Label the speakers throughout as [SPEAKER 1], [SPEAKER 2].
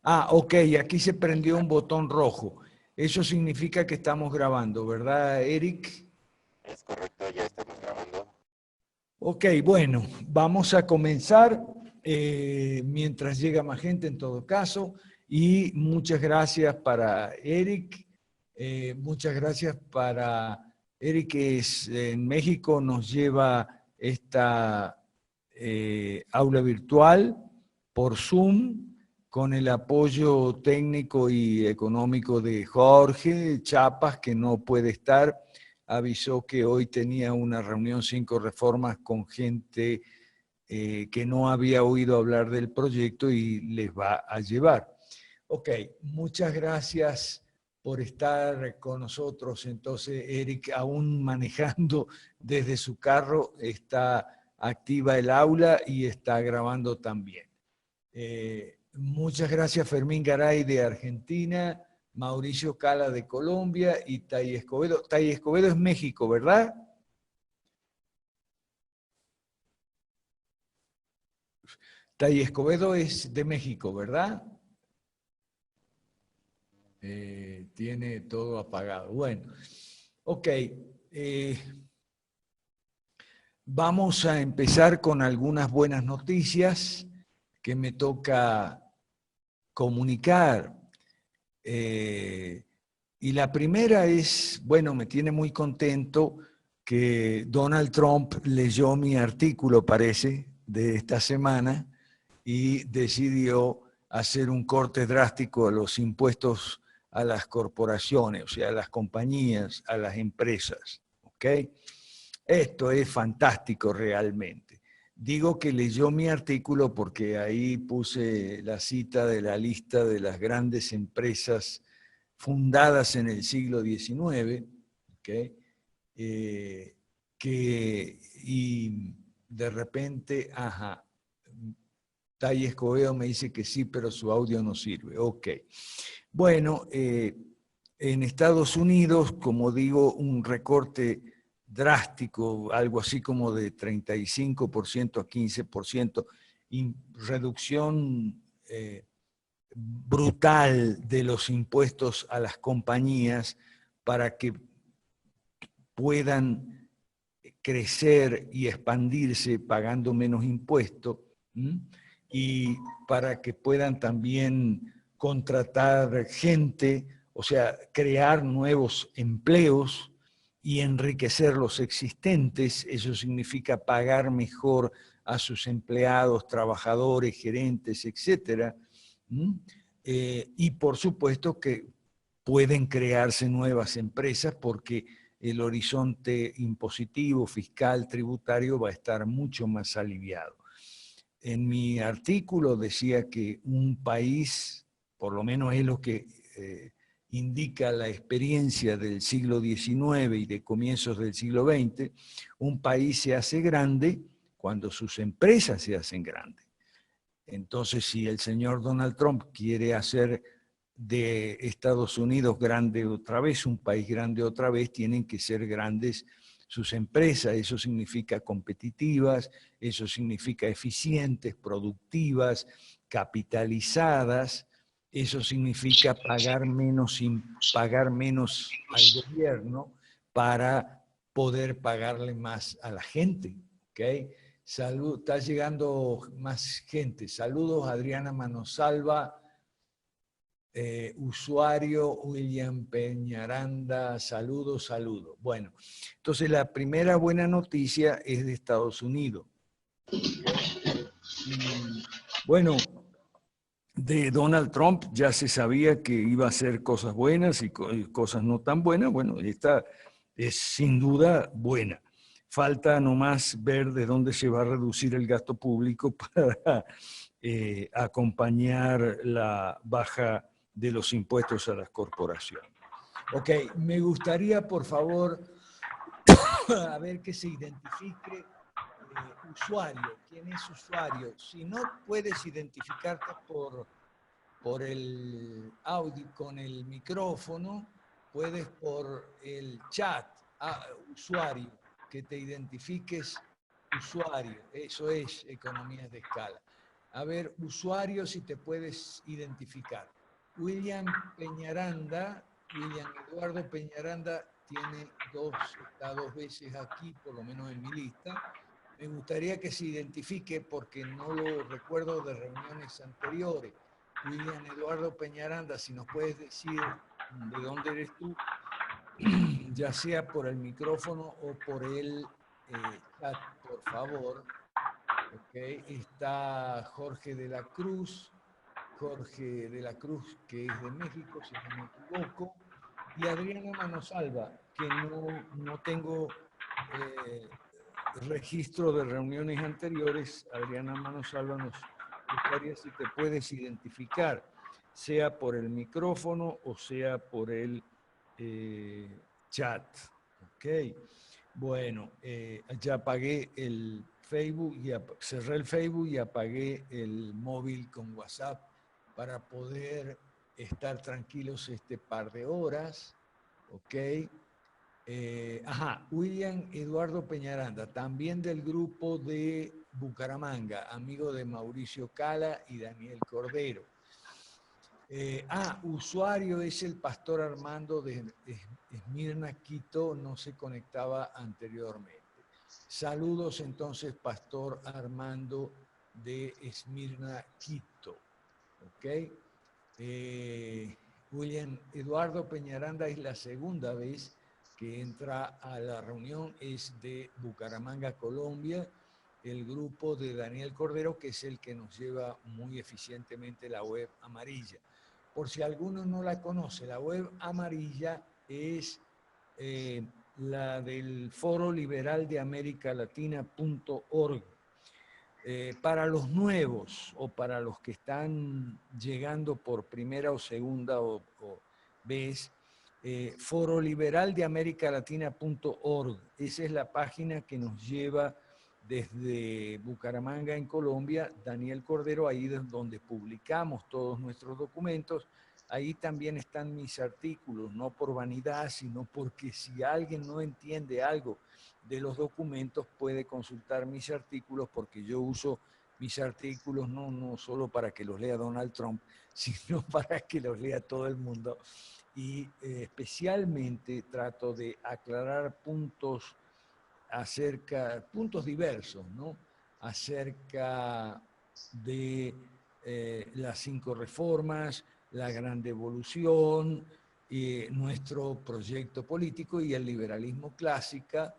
[SPEAKER 1] Ah, ok, aquí se prendió un botón rojo. Eso significa que estamos grabando, ¿verdad, Eric?
[SPEAKER 2] Es correcto, ya estamos grabando.
[SPEAKER 1] Ok, bueno, vamos a comenzar mientras llega más gente en todo caso. Y muchas gracias para Eric. Muchas gracias para Eric, que en México nos lleva esta aula virtual por Zoom con el apoyo técnico y económico de Jorge Chapas, que no puede estar. Avisó que hoy tenía una reunión 5 reformas con gente que no había oído hablar del proyecto y les va a llevar. Ok, muchas gracias por estar con nosotros. Entonces, Eric, aún manejando desde su carro, está activa el aula y está grabando también. Muchas gracias Fermín Garay de Argentina, Mauricio Cala de Colombia y Tai Escobedo. Tai Escobedo es México, ¿verdad? Tai Escobedo es de México, ¿verdad? Tiene todo apagado. Bueno, ok. Vamos a empezar con algunas buenas noticias que me toca comunicar. Y la primera es, bueno, me tiene muy contento que Donald Trump leyó mi artículo, parece, de esta semana y decidió hacer un corte drástico a los impuestos a las corporaciones, o sea, a las compañías, a las empresas. ¿Ok? Esto es fantástico realmente. Digo que leyó mi artículo porque ahí puse la cita de la lista de las grandes empresas fundadas en el siglo XIX, ¿okay? Y de repente, ajá, Tai Escobedo me dice que sí, pero su audio no sirve. Ok. Bueno, en Estados Unidos, como digo, un recorte drástico, algo así como de 35% a 15%, reducción brutal de los impuestos a las compañías para que puedan crecer y expandirse pagando menos impuestos y para que puedan también contratar gente, o sea, crear nuevos empleos y enriquecer los existentes. Eso significa pagar mejor a sus empleados, trabajadores, gerentes, etcétera. Y por supuesto que pueden crearse nuevas empresas porque el horizonte impositivo, fiscal, tributario va a estar mucho más aliviado. En mi artículo decía que un país, por lo menos es lo que indica la experiencia del siglo XIX y de comienzos del siglo XX, un país se hace grande cuando sus empresas se hacen grandes. Entonces, si el señor Donald Trump quiere hacer de Estados Unidos grande otra vez, un país grande otra vez, tienen que ser grandes sus empresas. Eso significa competitivas, eso significa eficientes, productivas, capitalizadas, eso significa pagar menos al gobierno para poder pagarle más a la gente. ¿Okay? Salud, está llegando más gente. Saludos, Adriana Manosalva, usuario William Peñaranda, saludos, saludos. Bueno, entonces la primera buena noticia es de Estados Unidos. Y bueno, de Donald Trump ya se sabía que iba a hacer cosas buenas y cosas no tan buenas. Bueno, esta es sin duda buena. Falta nomás ver de dónde se va a reducir el gasto público para acompañar la baja de los impuestos a las corporaciones. Ok, me gustaría, por favor, a ver que se identifique usuario. ¿Quién es usuario? Si no puedes identificarte por el audio con el micrófono, puedes por el chat, usuario, que te identifiques usuario. Eso es economías de escala. A ver, usuario, si te puedes identificar. William Peñaranda, William Eduardo Peñaranda está 2 veces aquí, por lo menos en mi lista. Me gustaría que se identifique porque no lo recuerdo de reuniones anteriores. William Eduardo Peñaranda, si nos puedes decir de dónde eres tú, ya sea por el micrófono o por el chat, por favor. Okay. Está Jorge de la Cruz, que es de México, si no me equivoco, y Adriana Manosalva, que no tengo registro de reuniones anteriores. Adriana Manosalva, nos gustaría si te puedes identificar, sea por el micrófono o sea por el chat. Ok. Bueno, ya apagué el Facebook, cerré el Facebook y apagué el móvil con WhatsApp para poder estar tranquilos este par de horas. Ok. William Eduardo Peñaranda, también del grupo de Bucaramanga, amigo de Mauricio Cala y Daniel Cordero. Usuario es el pastor Armando de Esmirna, Quito, no se conectaba anteriormente. Saludos entonces, pastor Armando de Esmirna, Quito. ¿Ok? William Eduardo Peñaranda es la segunda vez que entra a la reunión, es de Bucaramanga, Colombia, el grupo de Daniel Cordero, que es el que nos lleva muy eficientemente la web amarilla. Por si alguno no la conoce, la web amarilla es la del Foro Liberal de América Latina.org. Para los nuevos o para los que están llegando por primera o segunda vez, Foro Liberal de América Latina.org. Esa es la página que nos lleva desde Bucaramanga, en Colombia, Daniel Cordero, ahí es donde publicamos todos nuestros documentos. Ahí también están mis artículos, no por vanidad, sino porque si alguien no entiende algo de los documentos puede consultar mis artículos, porque yo uso mis artículos no solo para que los lea Donald Trump, sino para que los lea todo el mundo. Y especialmente trato de aclarar puntos diversos, ¿no? Acerca de las 5 reformas, la gran devolución, nuestro proyecto político y el liberalismo clásico,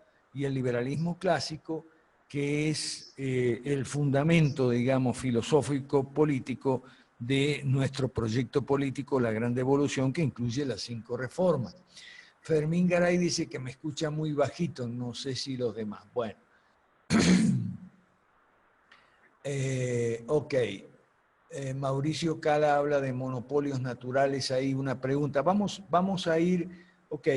[SPEAKER 1] que es el fundamento, digamos, filosófico-político de nuestro proyecto político, la gran devolución, que incluye las 5 reformas. Fermín Garay dice que me escucha muy bajito, no sé si los demás. Bueno. Ok. Mauricio Cala habla de monopolios naturales, ahí una pregunta. Vamos a ir, ok.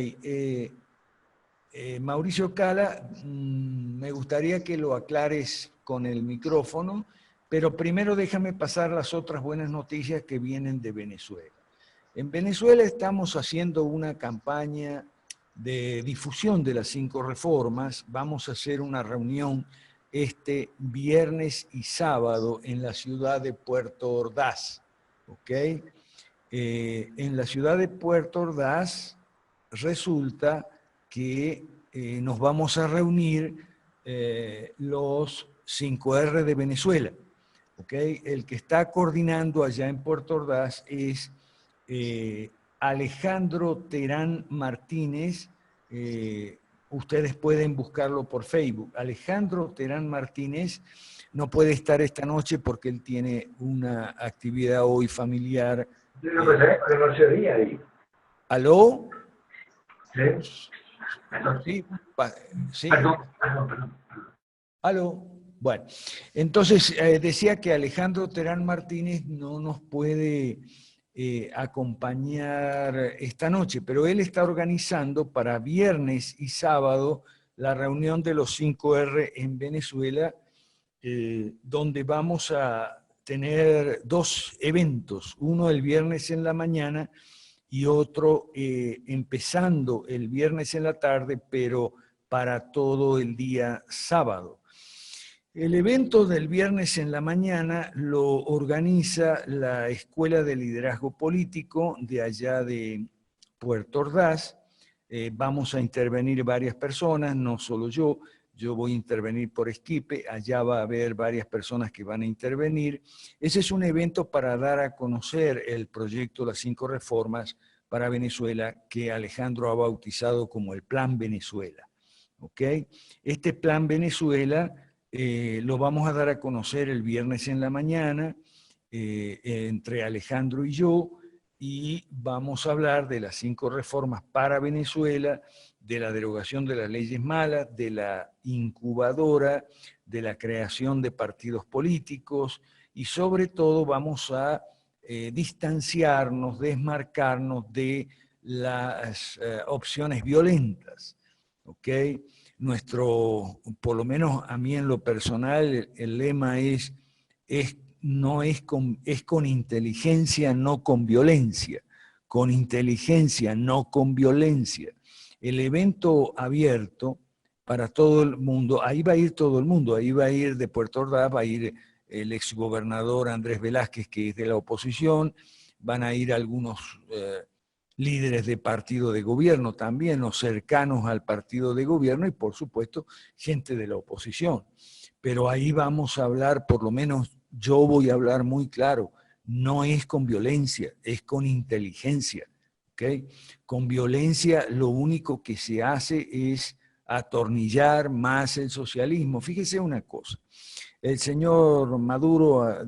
[SPEAKER 1] Mauricio Cala, me gustaría que lo aclares con el micrófono, pero primero déjame pasar las otras buenas noticias que vienen de Venezuela. En Venezuela estamos haciendo una campaña de difusión de las 5 reformas. Vamos a hacer una reunión este viernes y sábado en la ciudad de Puerto Ordaz. ¿Ok? En la ciudad de Puerto Ordaz resulta que nos vamos a reunir los 5R de Venezuela. ¿Okay? El que está coordinando allá en Puerto Ordaz es Alejandro Terán Martínez. Ustedes pueden buscarlo por Facebook. Alejandro Terán Martínez no puede estar esta noche porque él tiene una actividad hoy familiar.
[SPEAKER 3] No se oía ahí.
[SPEAKER 1] ¿Aló?
[SPEAKER 3] Sí.
[SPEAKER 1] Sí.
[SPEAKER 3] Perdón.
[SPEAKER 1] ¿Aló? Bueno, entonces decía que Alejandro Terán Martínez no nos puede acompañar esta noche, pero él está organizando para viernes y sábado la reunión de los 5R en Venezuela, donde vamos a tener 2 eventos, uno el viernes en la mañana y otro empezando el viernes en la tarde, pero para todo el día sábado. El evento del viernes en la mañana lo organiza la Escuela de Liderazgo Político de allá de Puerto Ordaz. Vamos a intervenir varias personas, no solo yo voy a intervenir por Skype, allá va a haber varias personas que van a intervenir. Ese es un evento para dar a conocer el proyecto Las 5 Reformas para Venezuela, que Alejandro ha bautizado como el Plan Venezuela. ¿Ok? Este Plan Venezuela lo vamos a dar a conocer el viernes en la mañana entre Alejandro y yo, y vamos a hablar de las 5 reformas para Venezuela, de la derogación de las leyes malas, de la incubadora, de la creación de partidos políticos, y sobre todo vamos a distanciarnos, desmarcarnos de las opciones violentas. ¿Ok? Por lo menos a mí en lo personal, el lema es con inteligencia, no con violencia. Con inteligencia, no con violencia. El evento abierto para todo el mundo, ahí va a ir todo el mundo, ahí va a ir de Puerto Ordaz, va a ir el exgobernador Andrés Velázquez, que es de la oposición, van a ir algunos líderes de partido de gobierno también, o cercanos al partido de gobierno, y por supuesto gente de la oposición. Pero ahí vamos a hablar, por lo menos yo voy a hablar muy claro, no es con violencia, es con inteligencia. ¿Okay? Con violencia lo único que se hace es atornillar más el socialismo. Fíjese una cosa, el señor Maduro ha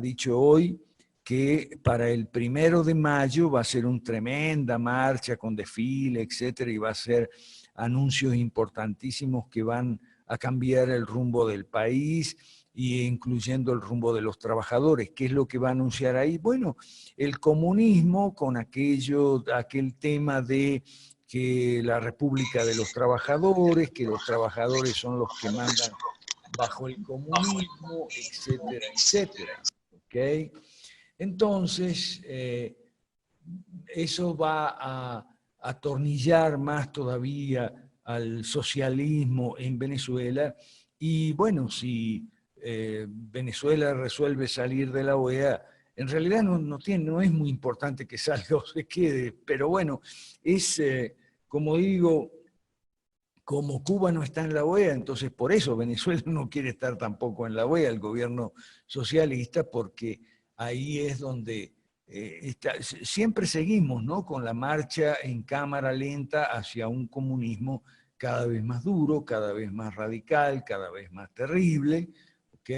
[SPEAKER 1] dicho hoy que para el 1 de mayo va a ser una tremenda marcha con desfile, etcétera, y va a ser anuncios importantísimos que van a cambiar el rumbo del país, y incluyendo el rumbo de los trabajadores. ¿Qué es lo que va a anunciar ahí? Bueno, el comunismo con aquel tema de que la República de los Trabajadores, que los trabajadores son los que mandan bajo el comunismo, etcétera, etcétera. ¿Ok? Entonces, eso va a atornillar más todavía al socialismo en Venezuela, y bueno, si Venezuela resuelve salir de la OEA, en realidad no es muy importante que salga o se quede, pero bueno, es, como digo, como Cuba no está en la OEA, entonces por eso Venezuela no quiere estar tampoco en la OEA, el gobierno socialista, porque ahí es donde siempre seguimos, ¿no?, con la marcha en cámara lenta hacia un comunismo cada vez más duro, cada vez más radical, cada vez más terrible, ¿ok?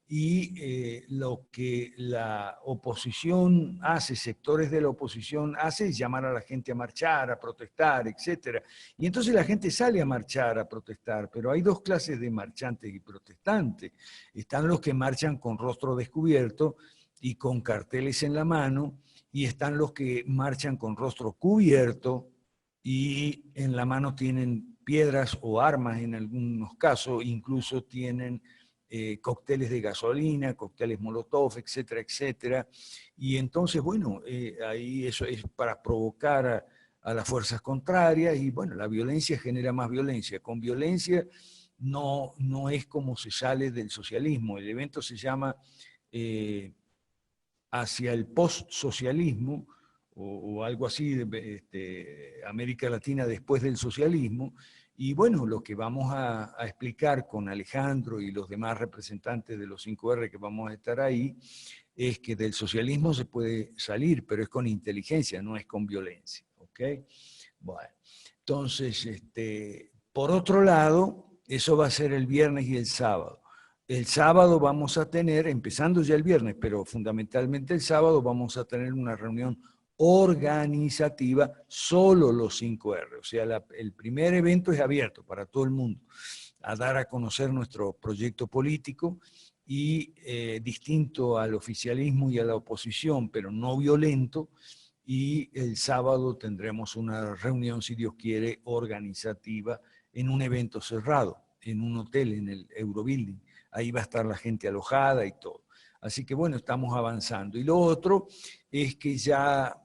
[SPEAKER 1] Y lo que la oposición hace, sectores de la oposición hace, es llamar a la gente a marchar, a protestar, etc. Y entonces la gente sale a marchar, a protestar, pero hay dos clases de marchantes y protestantes. Están los que marchan con rostro descubierto y con carteles en la mano, y están los que marchan con rostro cubierto y en la mano tienen piedras o armas en algunos casos, incluso tienen cócteles de gasolina, cócteles molotov, etcétera, etcétera. Y entonces, bueno, ahí eso es para provocar a las fuerzas contrarias, y bueno, la violencia genera más violencia. Con violencia no es como se sale del socialismo. El evento se llama Hacia el post-socialismo, o algo así, América Latina después del socialismo. Y bueno, lo que vamos a explicar con Alejandro y los demás representantes de los 5R que vamos a estar ahí, es que del socialismo se puede salir, pero es con inteligencia, no es con violencia. ¿Ok? Bueno, entonces, por otro lado, eso va a ser el viernes y el sábado. El sábado vamos a tener, empezando ya el viernes, pero fundamentalmente el sábado, vamos a tener una reunión organizativa, solo los 5R. O sea, el primer evento es abierto para todo el mundo, a dar a conocer nuestro proyecto político, y distinto al oficialismo y a la oposición, pero no violento. Y el sábado tendremos una reunión, si Dios quiere, organizativa, en un evento cerrado, en un hotel, en el Eurobuilding. Ahí va a estar la gente alojada y todo. Así que bueno, estamos avanzando. Y lo otro es que ya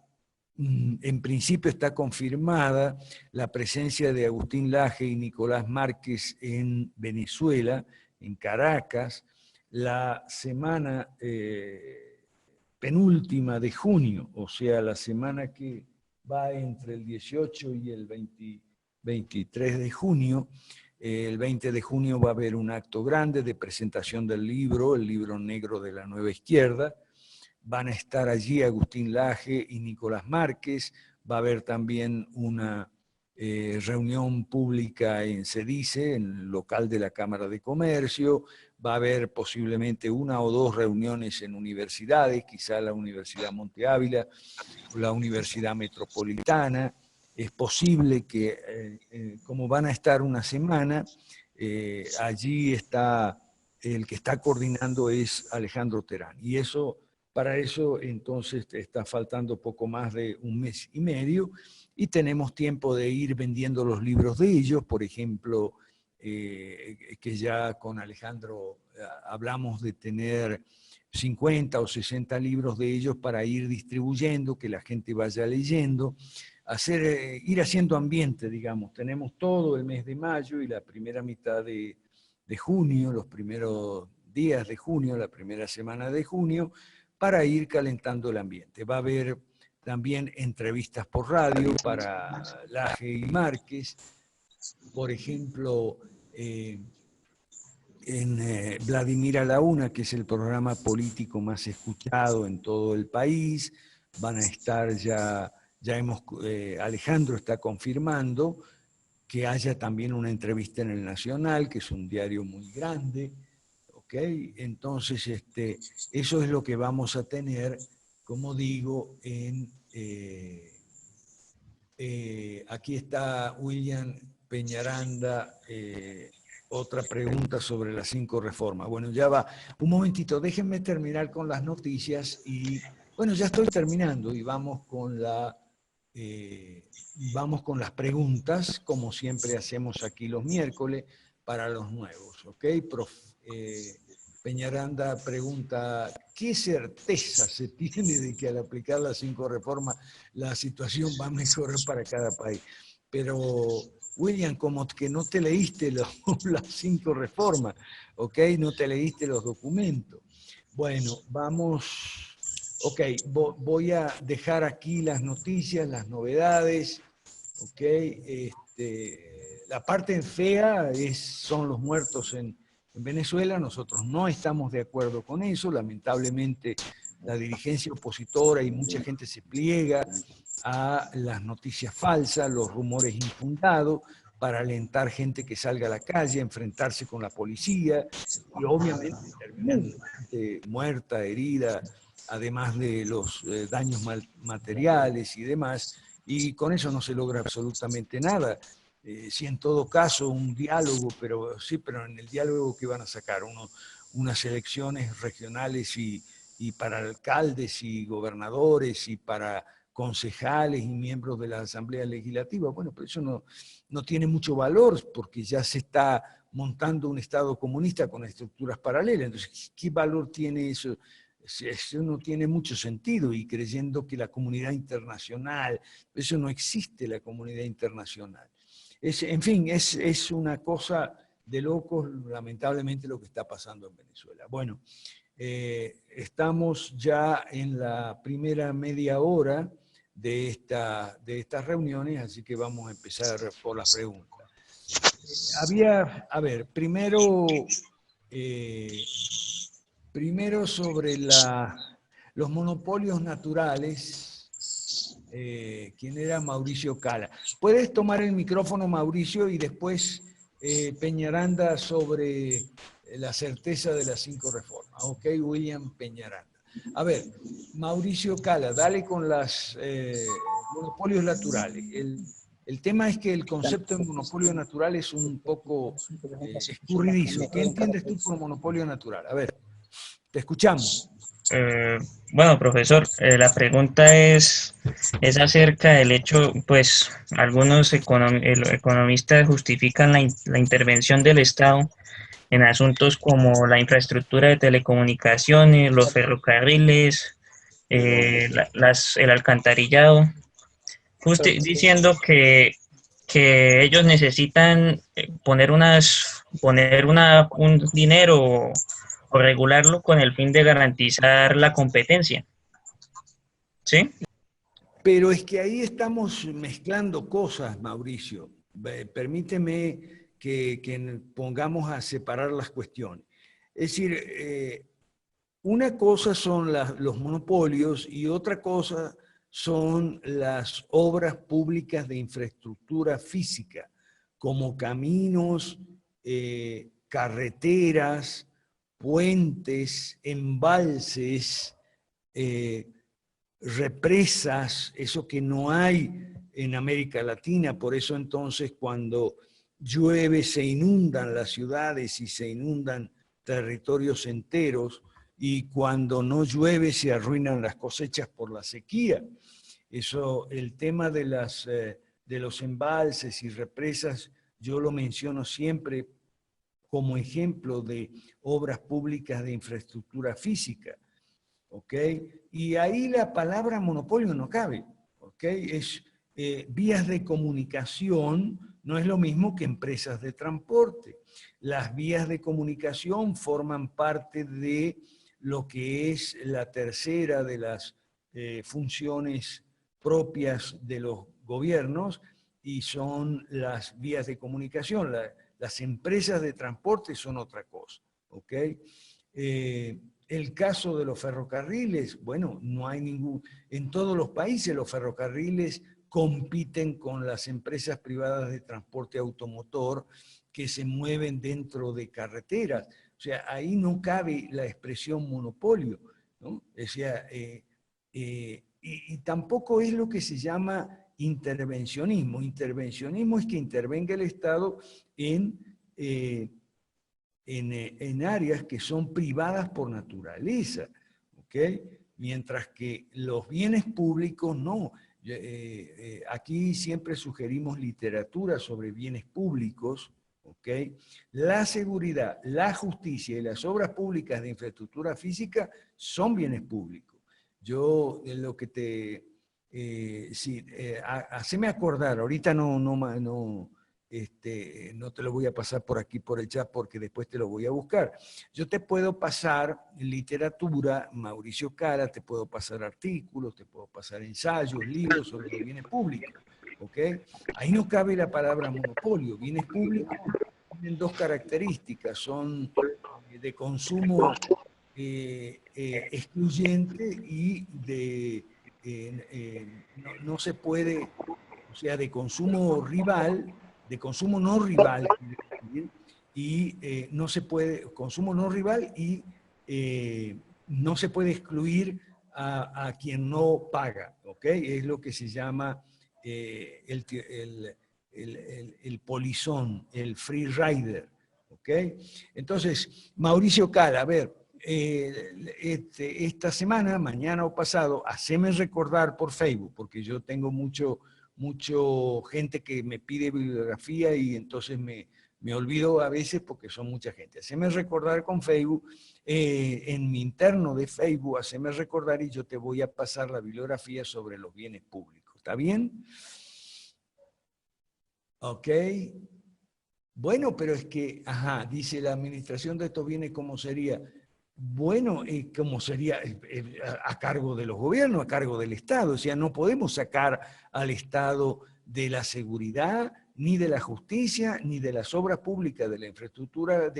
[SPEAKER 1] en principio está confirmada la presencia de Agustín Laje y Nicolás Márquez en Venezuela, en Caracas, la semana penúltima de junio, o sea, la semana que va entre el 18 y el 23 de junio. El 20 de junio va a haber un acto grande de presentación del libro, el libro negro de la Nueva Izquierda. Van a estar allí Agustín Laje y Nicolás Márquez. Va a haber también una reunión pública en CEDICE, en el local de la Cámara de Comercio. Va a haber posiblemente una o dos reuniones en universidades, quizá la Universidad Monte Ávila o la Universidad Metropolitana. Es posible que, como van a estar una semana, allí está, el que está coordinando es Alejandro Terán. Y eso, para eso entonces está faltando poco más de un mes y medio, y tenemos tiempo de ir vendiendo los libros de ellos. Por ejemplo, que ya con Alejandro hablamos de tener 50 o 60 libros de ellos para ir distribuyendo, que la gente vaya leyendo, ir haciendo ambiente, digamos. Tenemos todo el mes de mayo y la primera mitad de junio, los primeros días de junio, la primera semana de junio, para ir calentando el ambiente. Va a haber también entrevistas por radio para Laje y Márquez. Por ejemplo, en Vladimir a la Una, que es el programa político más escuchado en todo el país, van a estar Alejandro está confirmando que haya también una entrevista en El Nacional, que es un diario muy grande, ¿ok? Entonces, eso es lo que vamos a tener, como digo, aquí está William Peñaranda, otra pregunta sobre las 5 reformas. Bueno, ya va. Un momentito, déjenme terminar con las noticias y, bueno, ya estoy terminando y vamos con las preguntas, como siempre hacemos aquí los miércoles, para los nuevos, ¿ok? Peñaranda pregunta, ¿qué certeza se tiene de que al aplicar las 5 reformas la situación va a mejorar para cada país? Pero, William, como que no te leíste las 5 reformas, ¿ok? No te leíste los documentos. Bueno, vamos, ok, voy a dejar aquí las noticias, las novedades, ¿ok? La parte fea son los muertos en Venezuela. Nosotros no estamos de acuerdo con eso. Lamentablemente, la dirigencia opositora y mucha gente se pliega a las noticias falsas, los rumores infundados, para alentar gente que salga a la calle, a enfrentarse con la policía, y obviamente terminan gente muerta, herida, además de los daños materiales y demás, y con eso no se logra absolutamente nada. Sí, en todo caso, un diálogo, pero en el diálogo que van a sacar unas elecciones regionales y para alcaldes y gobernadores y para concejales y miembros de la Asamblea Legislativa. Bueno, pero eso no tiene mucho valor porque ya se está montando un Estado comunista con estructuras paralelas. Entonces, ¿qué valor tiene eso? Eso no tiene mucho sentido, y creyendo que la comunidad internacional, eso no existe, la comunidad internacional. En fin, es una cosa de locos, lamentablemente, lo que está pasando en Venezuela. Bueno, estamos ya en la primera media hora de estas reuniones, así que vamos a empezar por las preguntas. Primero sobre los monopolios naturales, ¿quién era? Mauricio Cala. ¿Puedes tomar el micrófono, Mauricio, y después Peñaranda sobre la certeza de las 5 reformas? Ok, William Peñaranda. A ver, Mauricio Cala, dale con los monopolios naturales. El tema es que el concepto de monopolio natural es un poco escurridizo. ¿Qué entiendes tú por monopolio natural? A ver, te escuchamos.
[SPEAKER 4] Bueno, profesor, la pregunta es acerca del hecho, pues algunos economistas justifican la intervención del Estado en asuntos como la infraestructura de telecomunicaciones, los ferrocarriles, el alcantarillado, diciendo que que ellos necesitan poner un dinero o regularlo con el fin de garantizar la competencia. ¿Sí?
[SPEAKER 1] Pero es que ahí estamos mezclando cosas, Mauricio. Permíteme que pongamos a separar las cuestiones. Es decir, una cosa son los monopolios y otra cosa son las obras públicas de infraestructura física, como caminos, carreteras, puentes, embalses, represas, eso que no hay en América Latina. Por eso entonces cuando llueve se inundan las ciudades y se inundan territorios enteros, y cuando no llueve se arruinan las cosechas por la sequía. Eso, el tema de los embalses y represas, yo lo menciono siempre como ejemplo de obras públicas de infraestructura física, ¿ok? Y ahí la palabra monopolio no cabe, ¿ok? Es vías de comunicación, no es lo mismo que empresas de transporte. Las vías de comunicación forman parte de lo que es la tercera de las funciones propias de los gobiernos, y son las vías de comunicación. Las empresas de transporte son otra cosa, ¿ok? El caso de los ferrocarriles, bueno, no hay ningún... En todos los países los ferrocarriles compiten con las empresas privadas de transporte automotor que se mueven dentro de carreteras. O sea, ahí no cabe la expresión monopolio, ¿no? O sea, y tampoco es lo que se llama intervencionismo. Intervencionismo es que intervenga el Estado en áreas que son privadas por naturaleza, ¿ok? Mientras que los bienes públicos no. Aquí siempre sugerimos literatura sobre bienes públicos, ¿ok? La seguridad, la justicia y las obras públicas de infraestructura física son bienes públicos. Yo lo que te... haceme acordar, ahorita no te lo voy a pasar por aquí por el chat porque después te lo voy a buscar. Yo te puedo pasar literatura, Mauricio Cara, te puedo pasar artículos, te puedo pasar ensayos, libros sobre los bienes públicos, ¿ok? Ahí no cabe la palabra monopolio. Bienes públicos tienen dos características, son de consumo excluyente y no se puede, o sea, de consumo rival, de consumo no rival, y no se puede, consumo no rival y no se puede excluir a quien no paga, ¿ok? Es lo que se llama el polizón, el free rider, ¿ok? Entonces, Mauricio Cala, a ver, esta semana, mañana o pasado, haceme recordar por Facebook, porque yo tengo mucho gente que me pide bibliografía y entonces me olvido a veces porque son mucha gente. Haceme recordar con Facebook, en mi interno de Facebook, haceme recordar y yo te voy a pasar la bibliografía sobre los bienes públicos. ¿Está bien? Ok. Bueno, pero es que, ajá, dice la administración de estos bienes, ¿cómo sería? Bueno, como sería a cargo de los gobiernos, a cargo del Estado. O sea, no podemos sacar al Estado de la seguridad, ni de la justicia, ni de las obras públicas de la infraestructura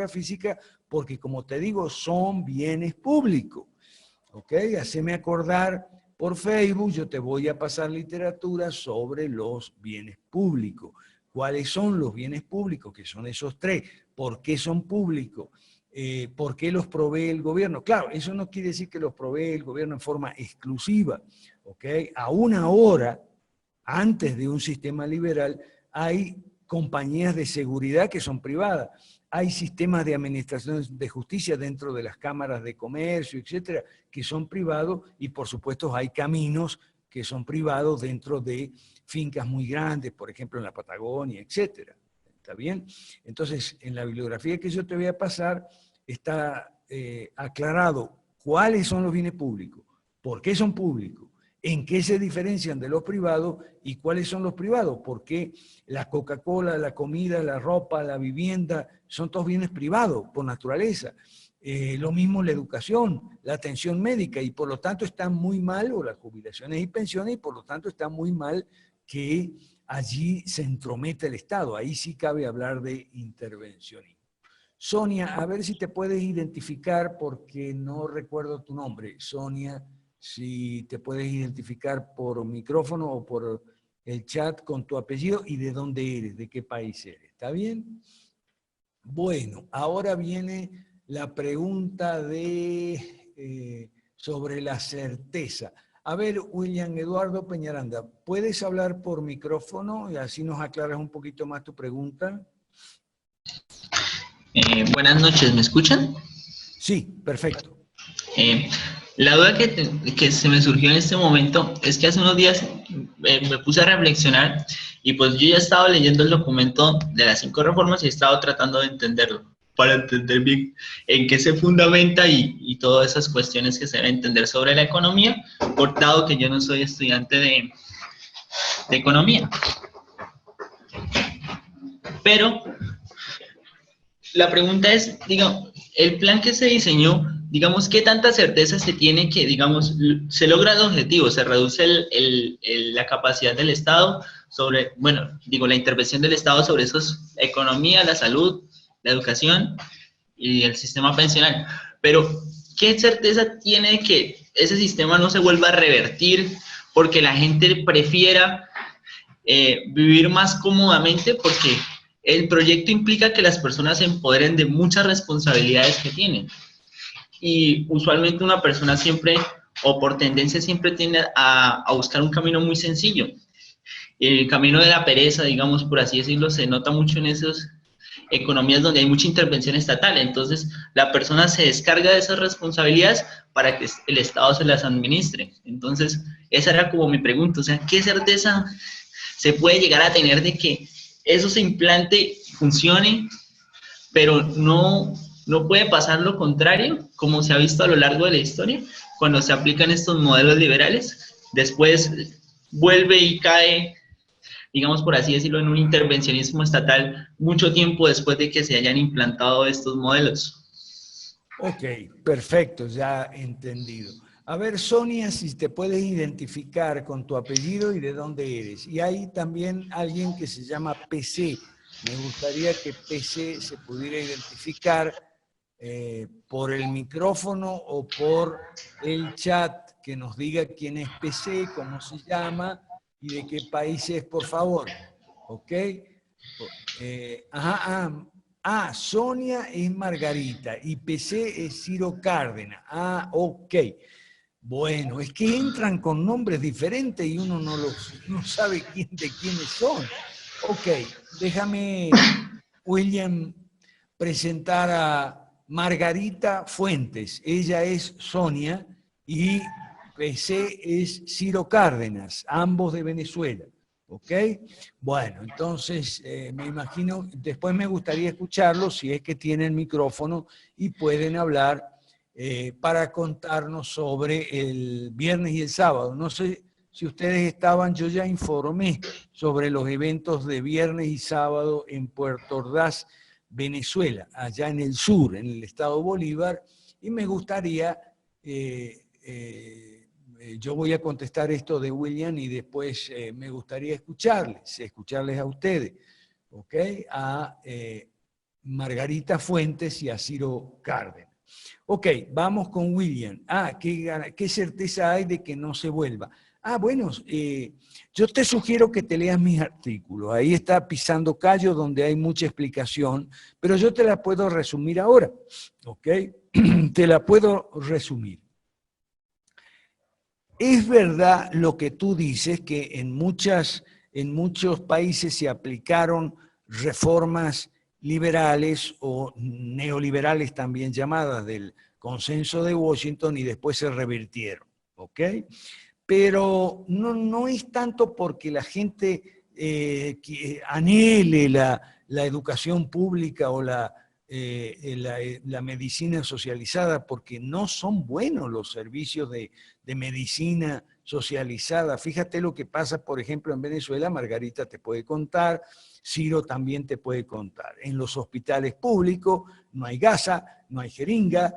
[SPEAKER 1] física, porque como te digo, son bienes públicos. ¿Ok? Haceme acordar por Facebook, yo te voy a pasar literatura sobre los bienes públicos. ¿Cuáles son los bienes públicos? Que son esos tres. ¿Por qué son públicos? ¿Por qué los provee el gobierno? Claro, eso no quiere decir que los provee el gobierno en forma exclusiva, ¿ok? Aún ahora, antes de un sistema liberal, hay compañías de seguridad que son privadas, hay sistemas de administración de justicia dentro de las cámaras de comercio, etcétera, que son privados, y por supuesto hay caminos que son privados dentro de fincas muy grandes, por ejemplo en la Patagonia, etcétera. ¿Está bien? Entonces, en la bibliografía que yo te voy a pasar está aclarado cuáles son los bienes públicos, por qué son públicos ¿En qué se diferencian de los privados y cuáles son los privados? Porque la Coca-Cola, la comida, la ropa, la vivienda, son todos bienes privados por naturaleza. Lo mismo la educación, la atención médica, y por lo tanto está muy mal, o las jubilaciones y pensiones, y por lo tanto está muy mal que allí se entrometa el Estado. Ahí sí cabe hablar de intervencionismo. Sonia, a ver si te puedes identificar, porque no recuerdo tu nombre. Sonia, si te puedes identificar por micrófono o por el chat con tu apellido y de dónde eres, de qué país eres. ¿Está bien? Bueno, ahora viene la pregunta sobre la certeza. A ver, William Eduardo Peñaranda, ¿puedes hablar por micrófono y así nos aclaras un poquito más tu pregunta?
[SPEAKER 5] Buenas noches, ¿me escuchan?
[SPEAKER 1] Sí, perfecto.
[SPEAKER 5] La duda que se me surgió en este momento es que hace unos días me puse a reflexionar y pues yo ya estaba leyendo el documento de las 5 reformas y he estado tratando de entenderlo para entender bien en qué se fundamenta y todas esas cuestiones que se deben entender sobre la economía, por dado que yo no soy estudiante de economía. Pero la pregunta es, digamos, el plan que se diseñó, digamos, ¿qué tanta certeza se tiene que, digamos, se logra el objetivo, se reduce la capacidad del Estado sobre, bueno, digo, la intervención del Estado sobre esas economía, la salud, la educación y el sistema pensional? Pero, ¿qué certeza tiene que ese sistema no se vuelva a revertir porque la gente prefiera vivir más cómodamente? Porque el proyecto implica que las personas se empoderen de muchas responsabilidades que tienen. Y usualmente una persona siempre, o por tendencia, siempre tiende a buscar un camino muy sencillo. El camino de la pereza, digamos, por así decirlo, se nota mucho en esas economías donde hay mucha intervención estatal. Entonces, la persona se descarga de esas responsabilidades para que el Estado se las administre. Entonces, esa era como mi pregunta. O sea, ¿qué certeza se puede llegar a tener de que eso se implante, funcione, pero no puede pasar lo contrario, como se ha visto a lo largo de la historia, cuando se aplican estos modelos liberales? Después vuelve y cae, digamos por así decirlo, en un intervencionismo estatal mucho tiempo después de que se hayan implantado estos modelos.
[SPEAKER 1] Ok, perfecto, ya entendido. A ver, Sonia, si te puedes identificar con tu apellido y de dónde eres. Y hay también alguien que se llama PC. Me gustaría que PC se pudiera identificar por el micrófono o por el chat, que nos diga quién es PC, cómo se llama y de qué país es, por favor. ¿Ok? Sonia es Margarita y PC es Ciro Cárdenas. Ok. Bueno, es que entran con nombres diferentes y uno no sabe de quiénes son. Ok, déjame, William, presentar a Margarita Fuentes. Ella es Sonia y PC es Ciro Cárdenas, ambos de Venezuela. ¿Ok? Bueno, entonces me imagino, después me gustaría escucharlos si es que tienen micrófono y pueden hablar para contarnos sobre el viernes y el sábado. No sé si ustedes estaban, yo ya informé sobre los eventos de viernes y sábado en Puerto Ordaz, Venezuela, allá en el sur, en el estado Bolívar, y me gustaría, yo voy a contestar esto de William y después me gustaría escucharles a ustedes, ¿ok? A Margarita Fuentes y a Ciro Cárdenas. Ok, vamos con William. ¿Qué certeza hay de que no se vuelva? Bueno, yo te sugiero que te leas mis artículos. Ahí está Pisando Callo, donde hay mucha explicación, pero yo te la puedo resumir ahora, ¿ok? Te la puedo resumir. Es verdad lo que tú dices, que en muchos países se aplicaron reformas liberales o neoliberales también llamadas del consenso de Washington y después se revirtieron, ¿ok? Pero no es tanto porque la gente que anhele la educación pública o la la medicina socializada, porque no son buenos los servicios de medicina socializada. Fíjate lo que pasa, por ejemplo, en Venezuela. Margarita te puede contar, Ciro también te puede contar. En los hospitales públicos no hay gasa, no hay jeringa,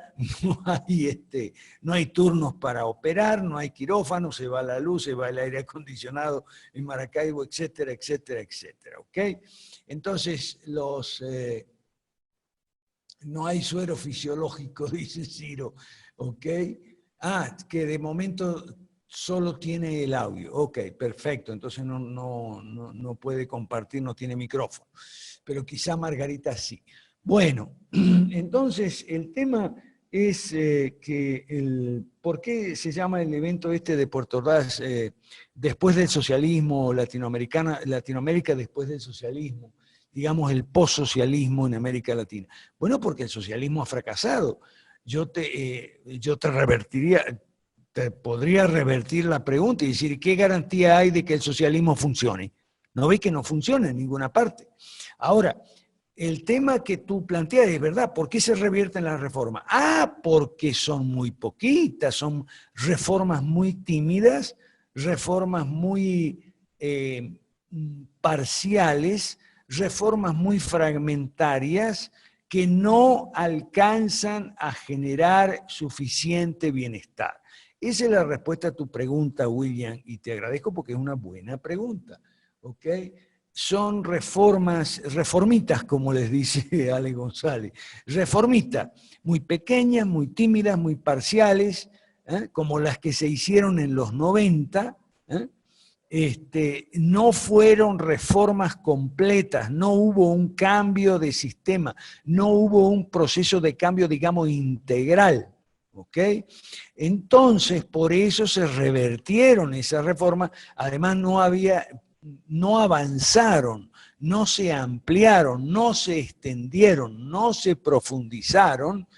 [SPEAKER 1] no hay turnos para operar, no hay quirófano, se va la luz, se va el aire acondicionado en Maracaibo, etcétera, etcétera, etcétera. ¿Ok? Entonces, no hay suero fisiológico, dice Ciro. ¿Ok? Que de momento solo tiene el audio. Ok, perfecto. Entonces no puede compartir, no tiene micrófono. Pero quizá Margarita sí. Bueno, entonces el tema es ¿por qué se llama el evento de Puerto Ordaz después del socialismo, Latinoamérica después del socialismo, digamos el postsocialismo en América Latina? Bueno, porque el socialismo ha fracasado. Yo te podría revertir la pregunta y decir, ¿qué garantía hay de que el socialismo funcione? No ve que no funciona en ninguna parte. Ahora, el tema que tú planteas es verdad. ¿Por qué se revierten las reformas? Porque son muy poquitas, son reformas muy tímidas, reformas muy parciales, reformas muy fragmentarias que no alcanzan a generar suficiente bienestar. Esa es la respuesta a tu pregunta, William, y te agradezco porque es una buena pregunta. ¿Ok? Son reformitas, como les dice Ale González. Reformitas, muy pequeñas, muy tímidas, muy parciales, como las que se hicieron en los 90, no fueron reformas completas, no hubo un cambio de sistema, no hubo un proceso de cambio, digamos, integral. ¿Ok? Entonces, por eso se revertieron esas reformas. Además, no avanzaron, no se ampliaron, no se extendieron, no se profundizaron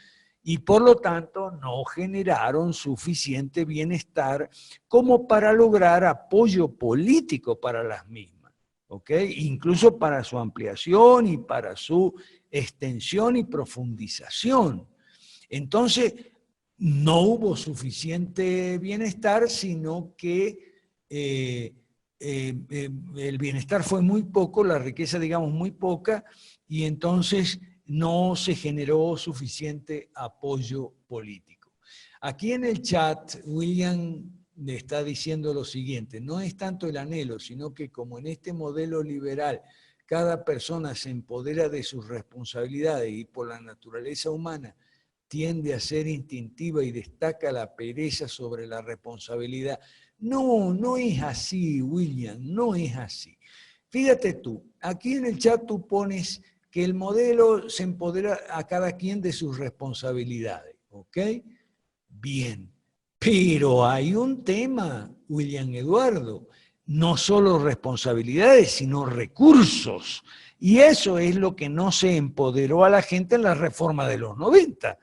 [SPEAKER 1] y por lo tanto no generaron suficiente bienestar como para lograr apoyo político para las mismas, ¿ok? Incluso para su ampliación y para su extensión y profundización. Entonces, no hubo suficiente bienestar, sino que el bienestar fue muy poco, la riqueza, digamos, muy poca, y entonces no se generó suficiente apoyo político. Aquí en el chat, William le está diciendo lo siguiente: no es tanto el anhelo, sino que como en este modelo liberal cada persona se empodera de sus responsabilidades y por la naturaleza humana tiende a ser instintiva y destaca la pereza sobre la responsabilidad. No es así, William, no es así. Fíjate tú, aquí en el chat tú pones que el modelo se empodera a cada quien de sus responsabilidades, ¿ok? Bien, pero hay un tema, William Eduardo, no solo responsabilidades, sino recursos. Y eso es lo que no se empoderó a la gente en la reforma de los 90.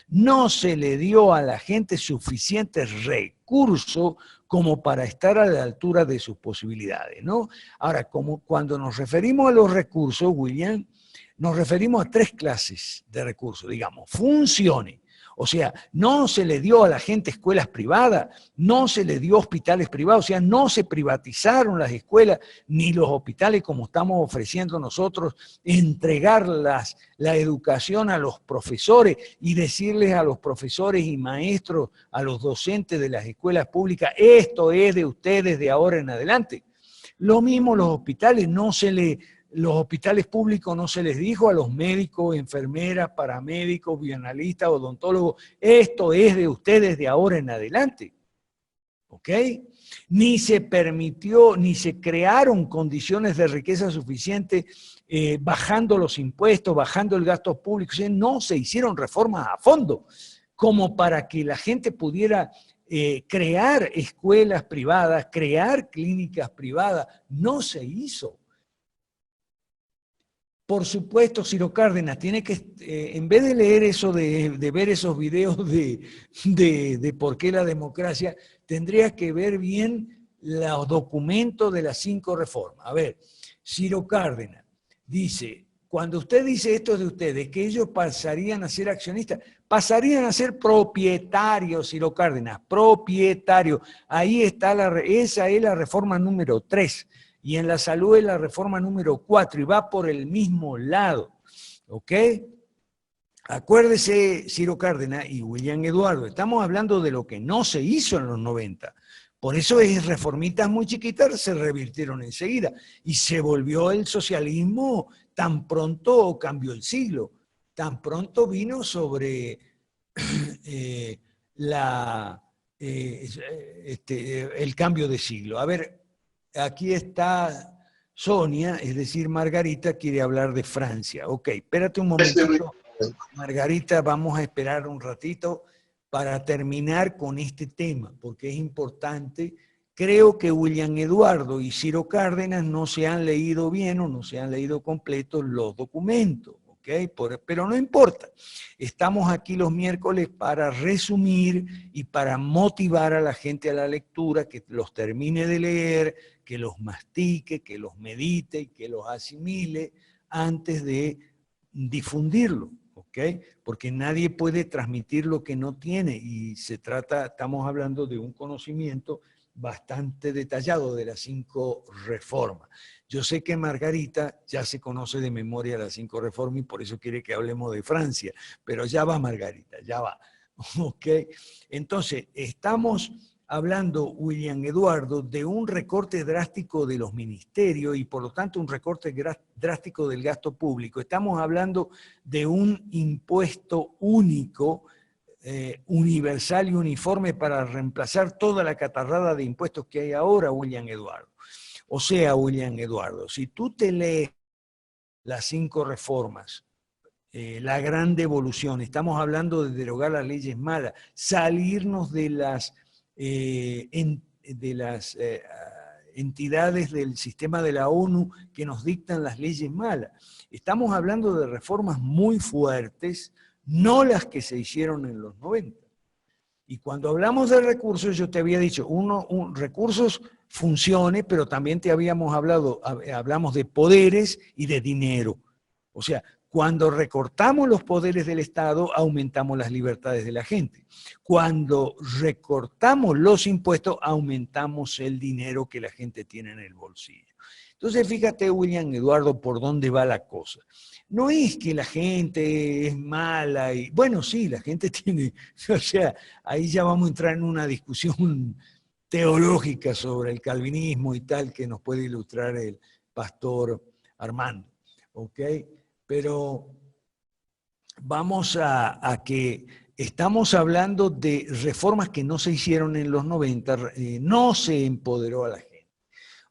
[SPEAKER 1] No se le dio a la gente suficientes recursos como para estar a la altura de sus posibilidades, ¿no? Ahora, cuando nos referimos a los recursos, William, nos referimos a 3 clases de recursos, digamos, funciones. O sea, no se le dio a la gente escuelas privadas, no se le dio hospitales privados, o sea, no se privatizaron las escuelas ni los hospitales como estamos ofreciendo nosotros, entregar la educación a los profesores y decirles a los profesores y maestros, a los docentes de las escuelas públicas, esto es de ustedes de ahora en adelante. Lo mismo los hospitales, los hospitales públicos no se les dijo a los médicos, enfermeras, paramédicos, bioanalistas, odontólogos, esto es de ustedes de ahora en adelante. ¿Ok? Ni se permitió, ni se crearon condiciones de riqueza suficiente bajando los impuestos, bajando el gasto público. O sea, no se hicieron reformas a fondo como para que la gente pudiera crear escuelas privadas, crear clínicas privadas. No se hizo. Por supuesto, Ciro Cárdenas tiene que, en vez de leer eso, de ver esos videos de por qué la democracia, tendría que ver bien los documentos de las 5 reformas. A ver, Ciro Cárdenas dice, cuando usted dice esto de ustedes, que ellos pasarían a ser accionistas, pasarían a ser propietarios, Ciro Cárdenas, propietarios. Ahí está, esa es la reforma número 3, y en la salud es la reforma número 4, y va por el mismo lado, ¿ok? Acuérdese, Ciro Cárdenas y William Eduardo, estamos hablando de lo que no se hizo en los 90. Por eso es reformitas muy chiquitas se revirtieron enseguida y se volvió el socialismo tan pronto cambió el siglo, tan pronto vino sobre el cambio de siglo. A ver, aquí está Sonia, es decir, Margarita quiere hablar de Francia. Ok, espérate un momentito. Margarita, vamos a esperar un ratito para terminar con este tema, porque es importante. Creo que William Eduardo y Ciro Cárdenas no se han leído bien o no se han leído completos los documentos, ¿ok? Pero no importa. Estamos aquí los miércoles para resumir y para motivar a la gente a la lectura, que los termine de leer, que los mastique, que los medite y que los asimile antes de difundirlo. ¿Ok? Porque nadie puede transmitir lo que no tiene y estamos hablando de un conocimiento bastante detallado de las 5 reformas. Yo sé que Margarita ya se conoce de memoria las 5 reformas y por eso quiere que hablemos de Francia, pero ya va Margarita, ya va. ¿Ok? Entonces, estamos hablando, William Eduardo, de un recorte drástico de los ministerios y por lo tanto un recorte drástico del gasto público. Estamos hablando de un impuesto único, universal y uniforme para reemplazar toda la catarrada de impuestos que hay ahora, William Eduardo. O sea, William Eduardo, si tú te lees las 5 reformas, la gran devolución, estamos hablando de derogar las leyes malas, salirnos de las entidades del sistema de la ONU que nos dictan las leyes malas. Estamos hablando de reformas muy fuertes, no las que se hicieron en los 90. Y cuando hablamos de recursos, yo te había dicho, recursos funciones, pero también te hablamos de poderes y de dinero. O sea, cuando recortamos los poderes del Estado, aumentamos las libertades de la gente. Cuando recortamos los impuestos, aumentamos el dinero que la gente tiene en el bolsillo. Entonces, fíjate, William Eduardo, por dónde va la cosa. No es que la gente es mala y, bueno, sí, la gente tiene, o sea, ahí ya vamos a entrar en una discusión teológica sobre el calvinismo y tal que nos puede ilustrar el pastor Armando, ¿ok? Pero vamos a que estamos hablando de reformas que no se hicieron en los 90, no se empoderó a la gente.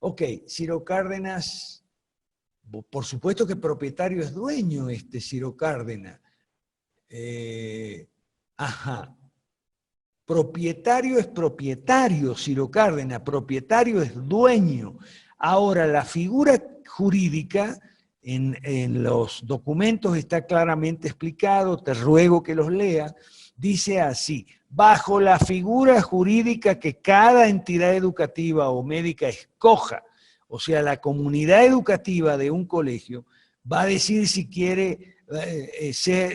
[SPEAKER 1] Ok, Ciro Cárdenas, por supuesto que propietario es dueño Ciro Cárdenas. Propietario es propietario, Ciro Cárdenas, propietario es dueño. Ahora, la figura jurídica en los documentos está claramente explicado, te ruego que los leas, dice así: bajo la figura jurídica que cada entidad educativa o médica escoja, o sea, la comunidad educativa de un colegio va a decir si quiere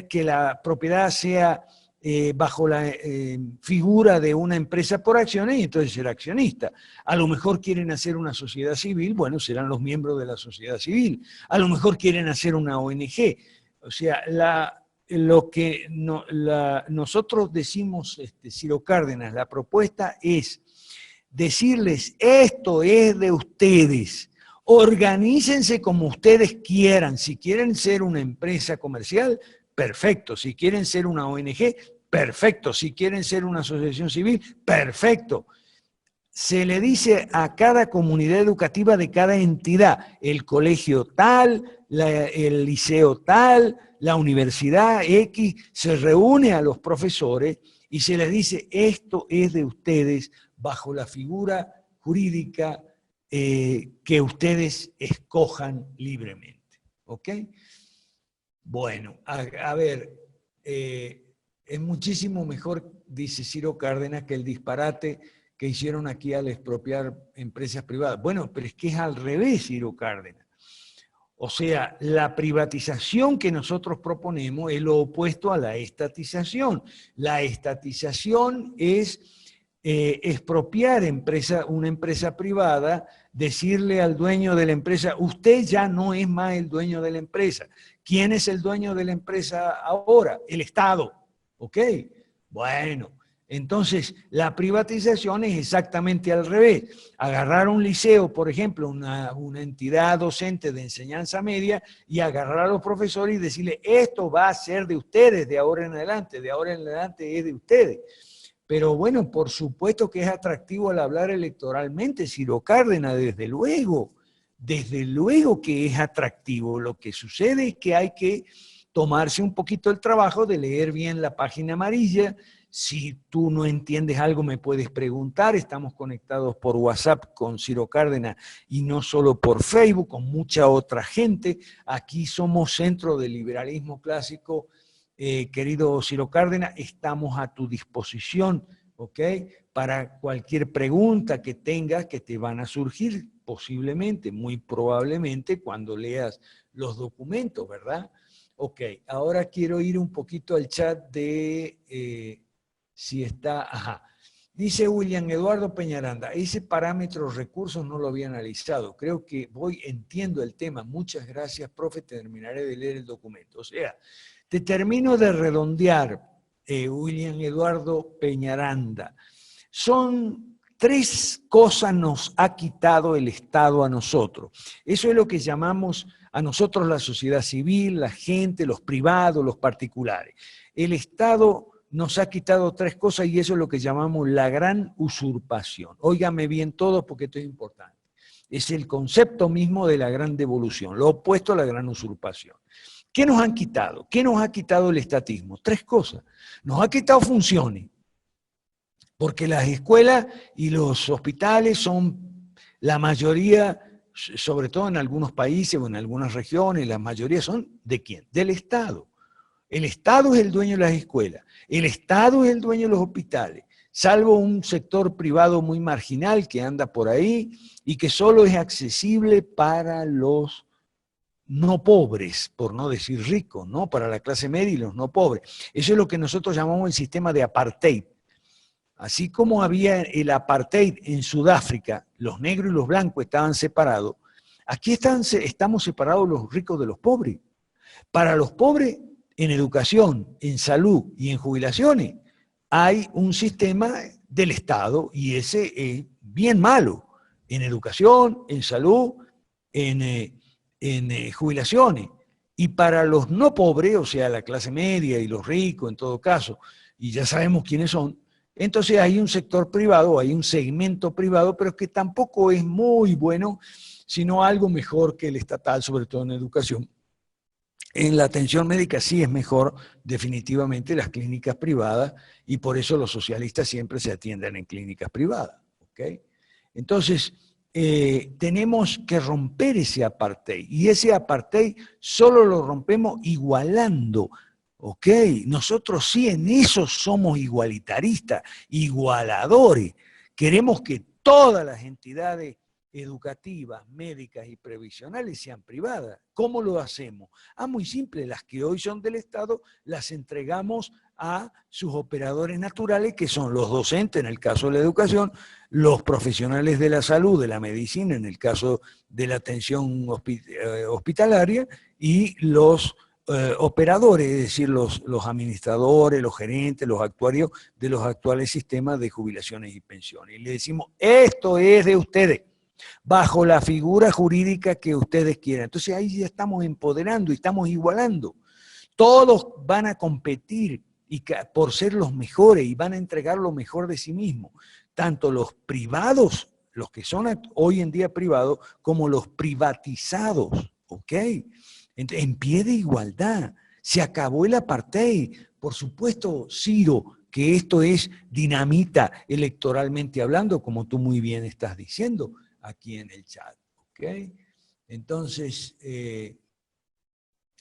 [SPEAKER 1] que la propiedad sea bajo la figura de una empresa por acciones y entonces será accionista. A lo mejor quieren hacer una sociedad civil, bueno, serán los miembros de la sociedad civil. A lo mejor quieren hacer una ONG. O sea, lo que nosotros decimos, Ciro Cárdenas, la propuesta es decirles, esto es de ustedes, organícense como ustedes quieran. Si quieren ser una empresa comercial, perfecto. Si quieren ser una ONG, perfecto. Si quieren ser una asociación civil, perfecto. Se le dice a cada comunidad educativa de cada entidad, el colegio tal, el liceo tal, la universidad X, se reúne a los profesores y se les dice, esto es de ustedes bajo la figura jurídica que ustedes escojan libremente. ¿Ok? Bueno, a ver, es muchísimo mejor, dice Ciro Cárdenas, que el disparate que hicieron aquí al expropiar empresas privadas. Bueno, pero es que es al revés, Ciro Cárdenas. O sea, la privatización que nosotros proponemos es lo opuesto a la estatización. La estatización es expropiar una empresa privada, decirle al dueño de la empresa, usted ya no es más el dueño de la empresa. ¿Quién es el dueño de la empresa ahora? El Estado. ¿Ok? Bueno, entonces la privatización es exactamente al revés. Agarrar un liceo, por ejemplo, una entidad docente de enseñanza media, y agarrar a los profesores y decirle, esto va a ser de ustedes de ahora en adelante es de ustedes. Pero bueno, por supuesto que es atractivo al hablar electoralmente, Ciro Cárdenas, desde luego que es atractivo. Lo que sucede es que hay que tomarse un poquito el trabajo de leer bien la página amarilla. Si tú no entiendes algo me puedes preguntar, estamos conectados por WhatsApp con Ciro Cárdenas y no solo por Facebook, con mucha otra gente. Aquí somos Centro de Liberalismo Clásico. Querido Ciro Cárdenas, estamos a tu disposición, ¿ok? Para cualquier pregunta que tengas que te van a surgir posiblemente, muy probablemente, cuando leas los documentos, ¿verdad? Ok, ahora quiero ir un poquito al chat de si está, ajá. Dice William Eduardo Peñaranda, ese parámetro recursos no lo había analizado. Creo que entiendo el tema. Muchas gracias, profe, terminaré de leer el documento. O sea, te termino de redondear, William Eduardo Peñaranda. Son 3 cosas nos ha quitado el Estado a nosotros. Eso es lo que llamamos a nosotros la sociedad civil, la gente, los privados, los particulares. El Estado nos ha quitado 3 cosas y eso es lo que llamamos la gran usurpación. Óigame bien todo porque esto es importante. Es el concepto mismo de la gran devolución, lo opuesto a la gran usurpación. ¿Qué nos han quitado? ¿Qué nos ha quitado el estatismo? 3 cosas. Nos ha quitado funciones, porque las escuelas y los hospitales son la mayoría, sobre todo en algunos países o en algunas regiones, la mayoría son ¿de quién? Del Estado. El Estado es el dueño de las escuelas, el Estado es el dueño de los hospitales, salvo un sector privado muy marginal que anda por ahí y que solo es accesible para los no pobres, por no decir ricos, ¿no? Para la clase media y los no pobres. Eso es lo que nosotros llamamos el sistema de apartheid. Así como había el apartheid en Sudáfrica, los negros y los blancos estaban separados, aquí estamos separados los ricos de los pobres. Para los pobres, en educación, en salud y en jubilaciones, hay un sistema del Estado y ese es bien malo. En educación, en salud, en jubilaciones. Y para los no pobres, o sea, la clase media y los ricos en todo caso, y ya sabemos quiénes son, entonces hay un sector privado, hay un segmento privado, pero que tampoco es muy bueno, sino algo mejor que el estatal, sobre todo en educación. En la atención médica sí es mejor definitivamente las clínicas privadas y por eso los socialistas siempre se atienden en clínicas privadas. ¿Okay? Entonces, tenemos que romper ese apartheid y ese apartheid solo lo rompemos igualando. ¿Ok? Nosotros sí en eso somos igualitaristas, igualadores. Queremos que todas las entidades educativas, médicas y previsionales sean privadas. ¿Cómo lo hacemos? Muy simple, las que hoy son del Estado las entregamos a sus operadores naturales, que son los docentes en el caso de la educación, los profesionales de la salud, de la medicina en el caso de la atención hospitalaria y los operadores, es decir, los administradores, los gerentes, los actuarios de los actuales sistemas de jubilaciones y pensiones. Y le decimos, esto es de ustedes, bajo la figura jurídica que ustedes quieran. Entonces ahí ya estamos empoderando y estamos igualando. Todos van a competir por ser los mejores y van a entregar lo mejor de sí mismos. Tanto los privados, los que son hoy en día privados, como los privatizados, ¿ok? En pie de igualdad. Se acabó el apartheid. Por supuesto, Ciro, que esto es dinamita electoralmente hablando, como tú muy bien estás diciendo aquí en el chat. ¿Okay? Entonces,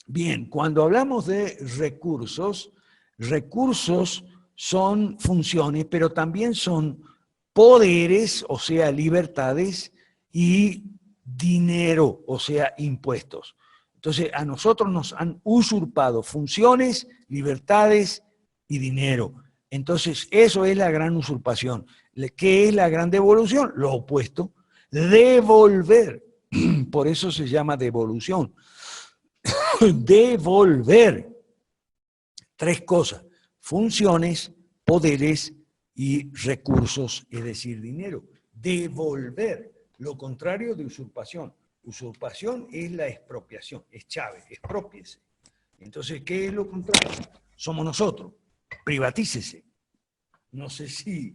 [SPEAKER 1] bien, cuando hablamos de recursos, recursos son funciones, pero también son poderes, o sea, libertades, y dinero, o sea, impuestos. Entonces, a nosotros nos han usurpado funciones, libertades y dinero. Entonces, eso es la gran usurpación. ¿Qué es la gran devolución? Lo opuesto, devolver. Por eso se llama devolución. Devolver. 3 cosas: funciones, poderes y recursos, es decir, dinero. Devolver, lo contrario de usurpación. Usurpación es la expropiación, es Chávez, exprópiese. Entonces, ¿qué es lo contrario? Somos nosotros, privatícese. No sé si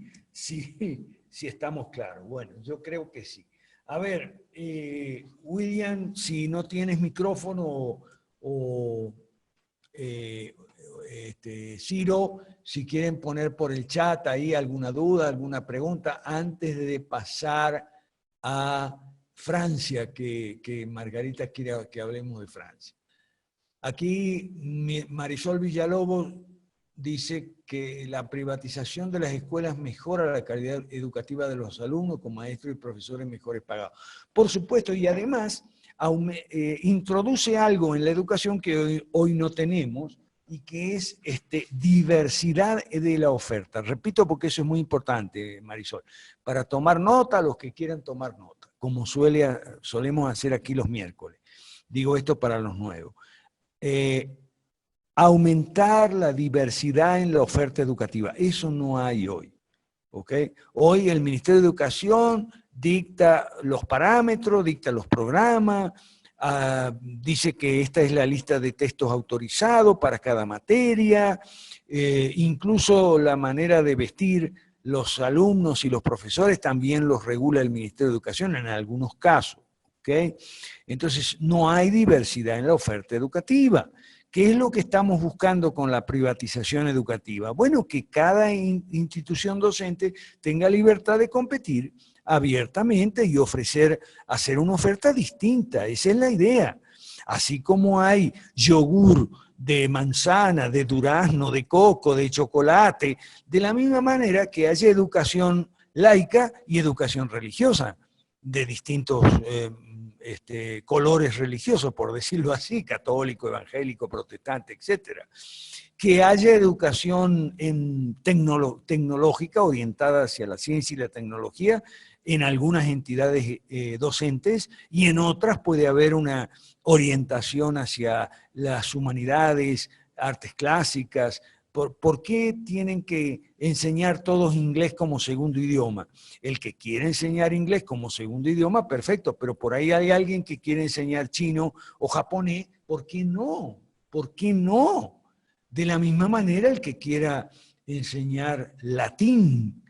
[SPEAKER 1] estamos claros. Bueno, yo creo que sí. A ver, William, si no tienes micrófono o Ciro, si quieren poner por el chat ahí alguna duda, alguna pregunta, antes de pasar a Francia, que Margarita quiere que hablemos de Francia. Aquí Marisol Villalobos dice que la privatización de las escuelas mejora la calidad educativa de los alumnos con maestros y profesores mejores pagados. Por supuesto, y además introduce algo en la educación que hoy no tenemos, y que es diversidad de la oferta. Repito porque eso es muy importante, Marisol, para tomar nota, los que quieran tomar nota, como solemos hacer aquí los miércoles. Digo esto para los nuevos. Aumentar la diversidad en la oferta educativa, eso no hay hoy. ¿Okay? Hoy el Ministerio de Educación dicta los parámetros, dicta los programas, dice que esta es la lista de textos autorizados para cada materia, incluso la manera de vestir los alumnos y los profesores también los regula el Ministerio de Educación en algunos casos. ¿Okay? Entonces, no hay diversidad en la oferta educativa. ¿Qué es lo que estamos buscando con la privatización educativa? Bueno, que cada institución docente tenga libertad de competir abiertamente y hacer una oferta distinta. Esa es la idea. Así como hay yogur de manzana, de durazno, de coco, de chocolate, de la misma manera que haya educación laica y educación religiosa, de distintos colores religiosos, por decirlo así, católico, evangélico, protestante, etc. Que haya educación tecnológica orientada hacia la ciencia y la tecnología en algunas entidades docentes, y en otras puede haber una orientación hacia las humanidades, artes clásicas. ¿Por qué tienen que enseñar todos inglés como segundo idioma? El que quiere enseñar inglés como segundo idioma, perfecto, pero por ahí hay alguien que quiere enseñar chino o japonés, ¿por qué no? ¿Por qué no? De la misma manera el que quiera enseñar latín.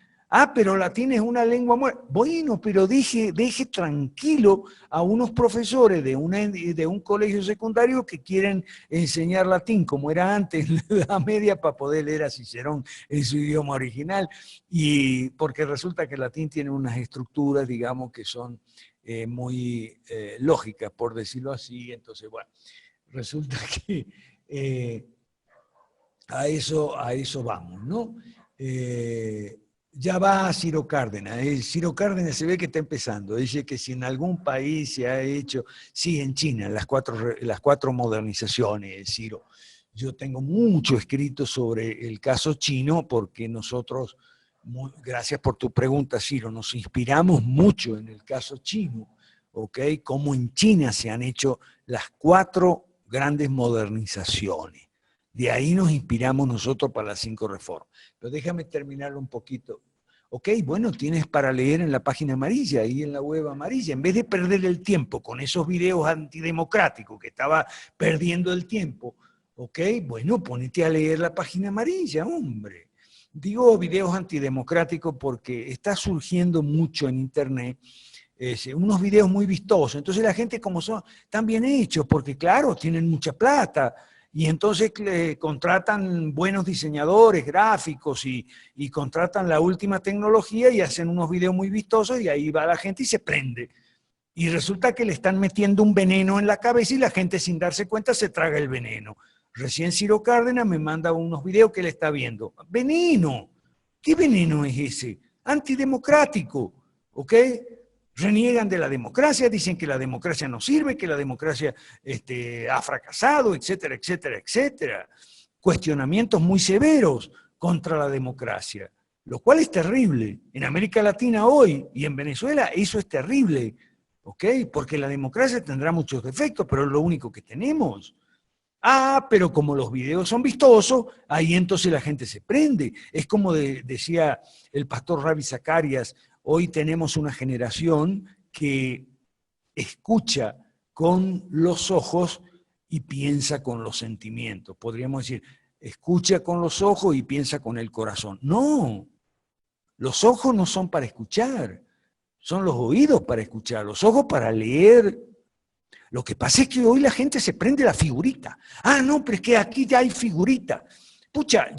[SPEAKER 1] Pero latín es una lengua muerta. Bueno, pero deje tranquilo a unos profesores de un colegio secundario que quieren enseñar latín, como era antes en la Edad Media, para poder leer a Cicerón en su idioma original, y porque resulta que el latín tiene unas estructuras, digamos, que son muy lógicas, por decirlo así. Entonces, bueno, resulta que a eso vamos, ¿no? Ya va Ciro Cárdenas. Ciro Cárdenas se ve que está empezando. Dice que si en algún país se ha hecho, sí, en China, las cuatro modernizaciones, Ciro. Yo tengo mucho escrito sobre el caso chino porque nosotros, gracias por tu pregunta, Ciro, nos inspiramos mucho en el caso chino, ¿ok? Cómo en China se han hecho las 4 grandes modernizaciones. De ahí nos inspiramos nosotros para las 5 reformas. Pero déjame terminarlo un poquito. Ok, bueno, tienes para leer en la página amarilla, ahí en la web amarilla. En vez de perder el tiempo con esos videos antidemocráticos que estaba perdiendo el tiempo, ok, bueno, ponete a leer la página amarilla, hombre. Digo videos antidemocráticos porque está surgiendo mucho en internet unos videos muy vistosos. Entonces la gente, como están bien hechos, porque claro, tienen mucha plata, y entonces contratan buenos diseñadores gráficos y contratan la última tecnología y hacen unos videos muy vistosos, y ahí va la gente y se prende. Y resulta que le están metiendo un veneno en la cabeza y la gente, sin darse cuenta, se traga el veneno. Recién Ciro Cárdenas me manda unos videos que él está viendo. ¡Veneno! ¿Qué veneno es ese? Antidemocrático, ¿ok? Reniegan de la democracia, dicen que la democracia no sirve, que la democracia ha fracasado, etcétera, etcétera, etcétera. Cuestionamientos muy severos contra la democracia, lo cual es terrible. En América Latina hoy y en Venezuela eso es terrible, ¿ok? Porque la democracia tendrá muchos defectos, pero es lo único que tenemos. Ah, pero como los videos son vistosos, ahí entonces la gente se prende. Es como decía el pastor Ravi Zacharias, hoy tenemos una generación que escucha con los ojos y piensa con los sentimientos. Podríamos decir, escucha con los ojos y piensa con el corazón. No, los ojos no son para escuchar, son los oídos para escuchar, los ojos para leer. Lo que pasa es que hoy la gente se prende la figurita. Ah, no, pero es que aquí ya hay figurita. Pucha,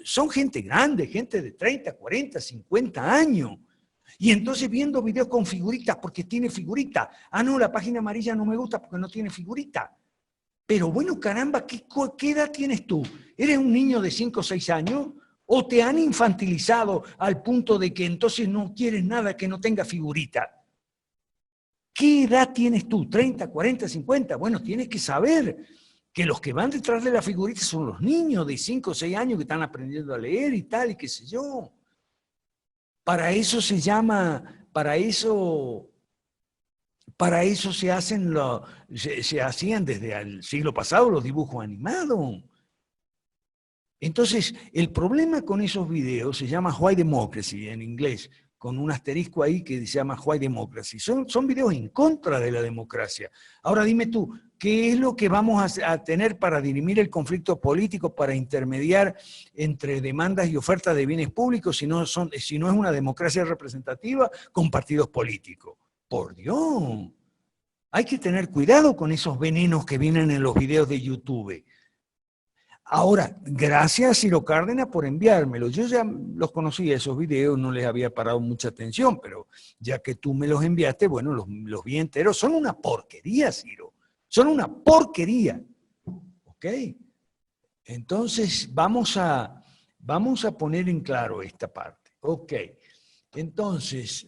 [SPEAKER 1] son gente grande, gente de 30, 40, 50 años. Y entonces viendo videos con figuritas porque tiene figurita. Ah, no, la página amarilla no me gusta porque no tiene figurita. Pero bueno, caramba, ¿qué edad tienes tú? ¿Eres un niño de 5 o 6 años? ¿O te han infantilizado al punto de que entonces no quieres nada que no tenga figurita? ¿Qué edad tienes tú? ¿30, 40, 50? Bueno, tienes que saber que los que van detrás de la figurita son los niños de 5 o 6 años que están aprendiendo a leer y tal, y qué sé yo. Para eso se hacían desde el siglo pasado los dibujos animados. Entonces, el problema con esos videos se llama Why Democracy en inglés, con un asterisco ahí que se llama Why Democracy. Son videos en contra de la democracia. Ahora dime tú, ¿qué es lo que vamos a tener para dirimir el conflicto político, para intermediar entre demandas y ofertas de bienes públicos si no es una democracia representativa con partidos políticos? Por Dios, hay que tener cuidado con esos venenos que vienen en los videos de YouTube. Ahora, gracias Ciro Cárdenas por enviármelos. Yo ya los conocía, esos videos, no les había parado mucha atención, pero ya que tú me los enviaste, bueno, los vi enteros. Son una porquería, Ciro. Son una porquería. ¿Ok? Entonces, vamos a poner en claro esta parte. Ok. Entonces,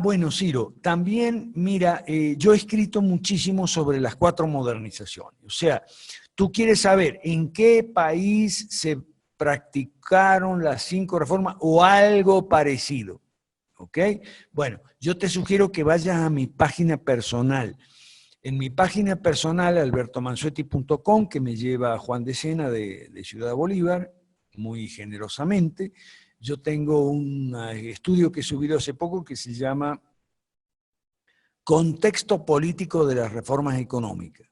[SPEAKER 1] bueno, Ciro, también, mira, yo he escrito muchísimo sobre las 4 modernizaciones. O sea, tú quieres saber en qué país se practicaron las 5 reformas o algo parecido. ¿Ok? Bueno, yo te sugiero que vayas a mi página personal. En mi página personal, albertomansueti.com, que me lleva a Juan de Sena de Ciudad Bolívar, muy generosamente. Yo tengo un estudio que he subido hace poco que se llama Contexto político de las reformas económicas.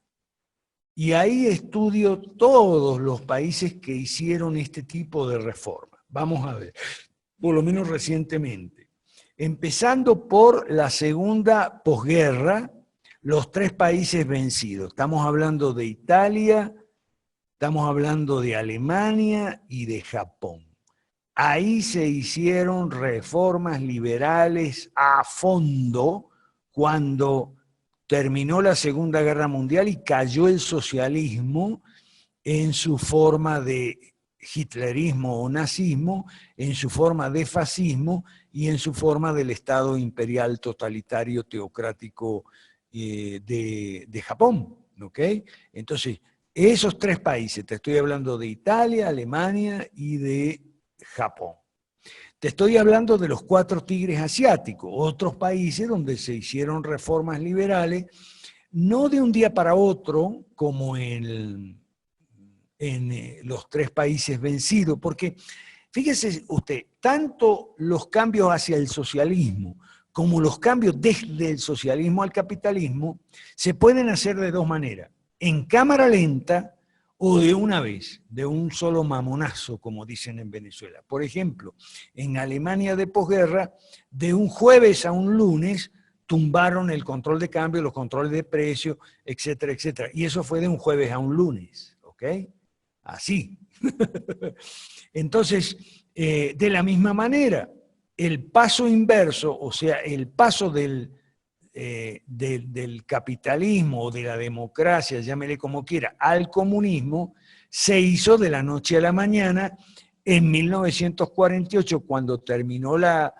[SPEAKER 1] Y ahí estudio todos los países que hicieron este tipo de reformas. Vamos a ver, por lo menos recientemente. Empezando por la segunda posguerra, los 3 países vencidos. Estamos hablando de Italia, estamos hablando de Alemania y de Japón. Ahí se hicieron reformas liberales a fondo cuando terminó la Segunda Guerra Mundial y cayó el socialismo en su forma de hitlerismo o nazismo, en su forma de fascismo y en su forma del Estado imperial totalitario teocrático de Japón. ¿Ok? Entonces, esos 3 países, te estoy hablando de Italia, Alemania y de Japón. Te estoy hablando de los 4 tigres asiáticos, otros países donde se hicieron reformas liberales, no de un día para otro, como en los 3 países vencidos, porque fíjese usted, tanto los cambios hacia el socialismo como los cambios desde el socialismo al capitalismo se pueden hacer de 2 maneras, en cámara lenta o de una vez, de un solo mamonazo, como dicen en Venezuela. Por ejemplo, en Alemania de posguerra, de un jueves a un lunes, tumbaron el control de cambio, los controles de precios, etcétera, etcétera. Y eso fue de un jueves a un lunes, ¿ok? Así. Entonces, de la misma manera, el paso inverso, o sea, el paso del capitalismo o de la democracia, llámele como quiera, al comunismo, se hizo de la noche a la mañana en 1948, cuando terminó la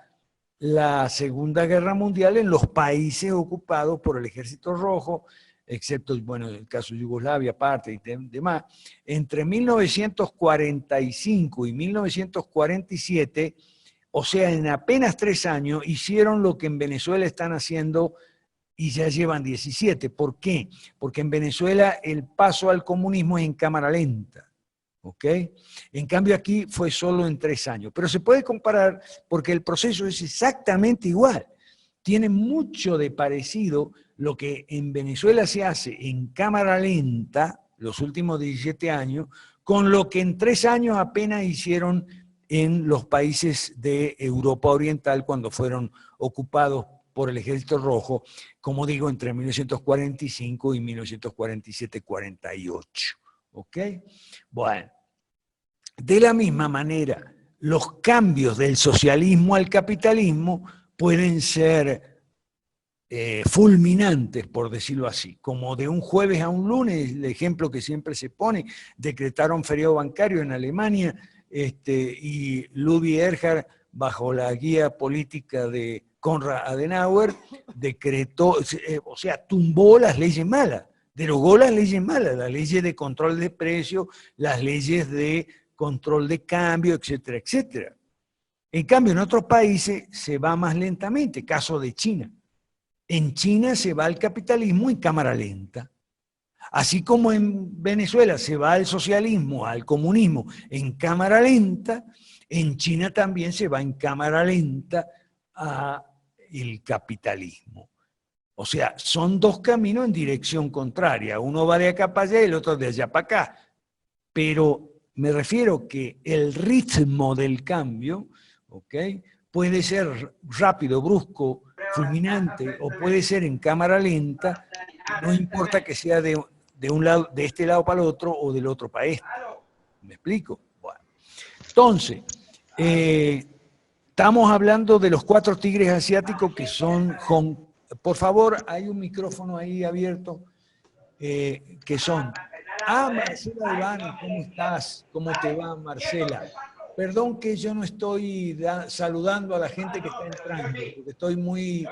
[SPEAKER 1] la Segunda Guerra Mundial en los países ocupados por el Ejército Rojo, excepto, bueno, el caso de Yugoslavia, aparte y demás. Entre 1945 y 1947, o sea, en apenas 3 años, hicieron lo que en Venezuela están haciendo y ya llevan 17. ¿Por qué? Porque en Venezuela el paso al comunismo es en cámara lenta. ¿Ok? En cambio aquí fue solo en 3 años. Pero se puede comparar porque el proceso es exactamente igual. Tiene mucho de parecido lo que en Venezuela se hace en cámara lenta, los últimos 17 años, con lo que en 3 años apenas hicieron en los países de Europa Oriental cuando fueron ocupados por el Ejército Rojo, como digo, entre 1945 y 1947-48. ¿Ok? Bueno, de la misma manera, los cambios del socialismo al capitalismo pueden ser fulminantes, por decirlo así, como de un jueves a un lunes, el ejemplo que siempre se pone, decretaron feriado bancario en Alemania, y Ludwig Erhard, bajo la guía política de Konrad Adenauer, decretó, o sea, tumbó las leyes malas, derogó las leyes malas, las leyes de control de precios, las leyes de control de cambio, etcétera, etcétera. En cambio, en otros países se va más lentamente, caso de China. En China se va al capitalismo en cámara lenta. Así como en Venezuela se va al socialismo, al comunismo en cámara lenta, en China también se va en cámara lenta al capitalismo. O sea, son 2 caminos en dirección contraria. Uno va de acá para allá y el otro de allá para acá. Pero me refiero que el ritmo del cambio, ¿ok?, puede ser rápido, brusco, fulminante, o puede ser en cámara lenta, no importa que sea de un lado, de este lado para el otro o del otro para este. ¿Me explico? Bueno. Entonces, estamos hablando de los 4 tigres asiáticos que son por favor, hay un micrófono ahí abierto, que son... Marcela Iván, ¿cómo estás? ¿Cómo te va, Marcela? Perdón que yo no estoy saludando a la gente que está entrando, porque estoy muy...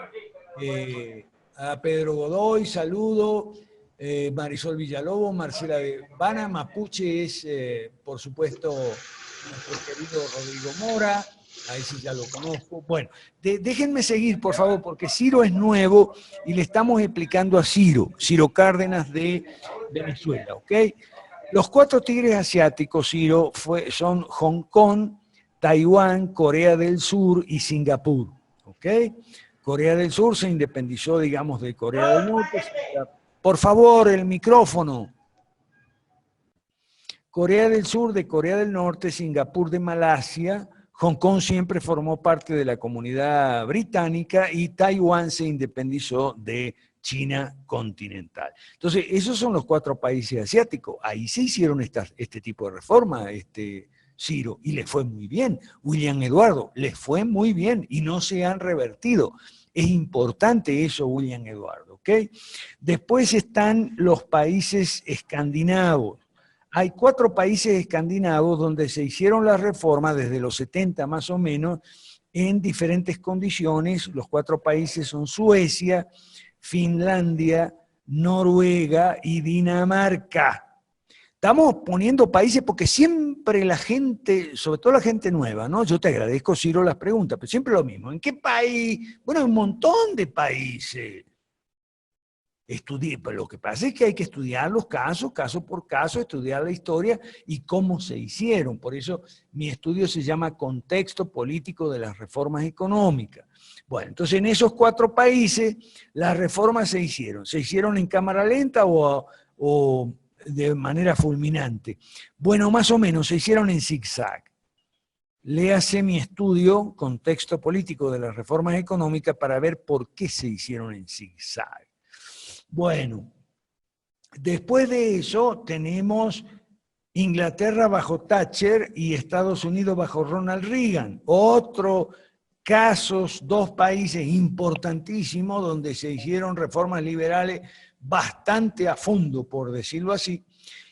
[SPEAKER 1] a Pedro Godoy, saludo, Marisol Villalobos, Marcela de Vana, Mapuche es, por supuesto, nuestro querido Rodrigo Mora, ahí sí ya lo conozco. Bueno, déjenme seguir, por favor, porque Ciro es nuevo y le estamos explicando a Ciro Cárdenas de Venezuela, ¿ok? Los 4 tigres asiáticos, Ciro, son Hong Kong, Taiwán, Corea del Sur y Singapur, ¿ok? Corea del Sur se independizó, digamos, de Corea del Norte. Por favor, el micrófono. Corea del Sur de Corea del Norte, Singapur de Malasia, Hong Kong siempre formó parte de la comunidad británica y Taiwán se independizó de China continental. Entonces, esos son los 4 países asiáticos. Ahí se hicieron este tipo de reformas, Ciro, y les fue muy bien. William Eduardo, les fue muy bien y no se han revertido. Es importante eso, William Eduardo, ¿ok? Después están los países escandinavos. Hay 4 países escandinavos donde se hicieron las reformas desde los 70 más o menos en diferentes condiciones. Los 4 países son Suecia, Finlandia, Noruega y Dinamarca. Estamos poniendo países porque siempre la gente, sobre todo la gente nueva, ¿no? Yo te agradezco, Ciro, las preguntas, pero siempre lo mismo. ¿En qué país? Bueno, hay un montón de países. Pero lo que pasa es que hay que estudiar los casos, caso por caso, estudiar la historia y cómo se hicieron. Por eso mi estudio se llama Contexto Político de las Reformas Económicas. Bueno, entonces en esos 4 países las reformas se hicieron en cámara lenta o de manera fulminante. Bueno, más o menos, se hicieron en zigzag. Léase mi estudio, Contexto Político de las Reformas Económicas, para ver por qué se hicieron en zigzag. Bueno, después de eso tenemos Inglaterra bajo Thatcher y Estados Unidos bajo Ronald Reagan. Otro casos, 2 países importantísimos donde se hicieron reformas liberales bastante a fondo, por decirlo así.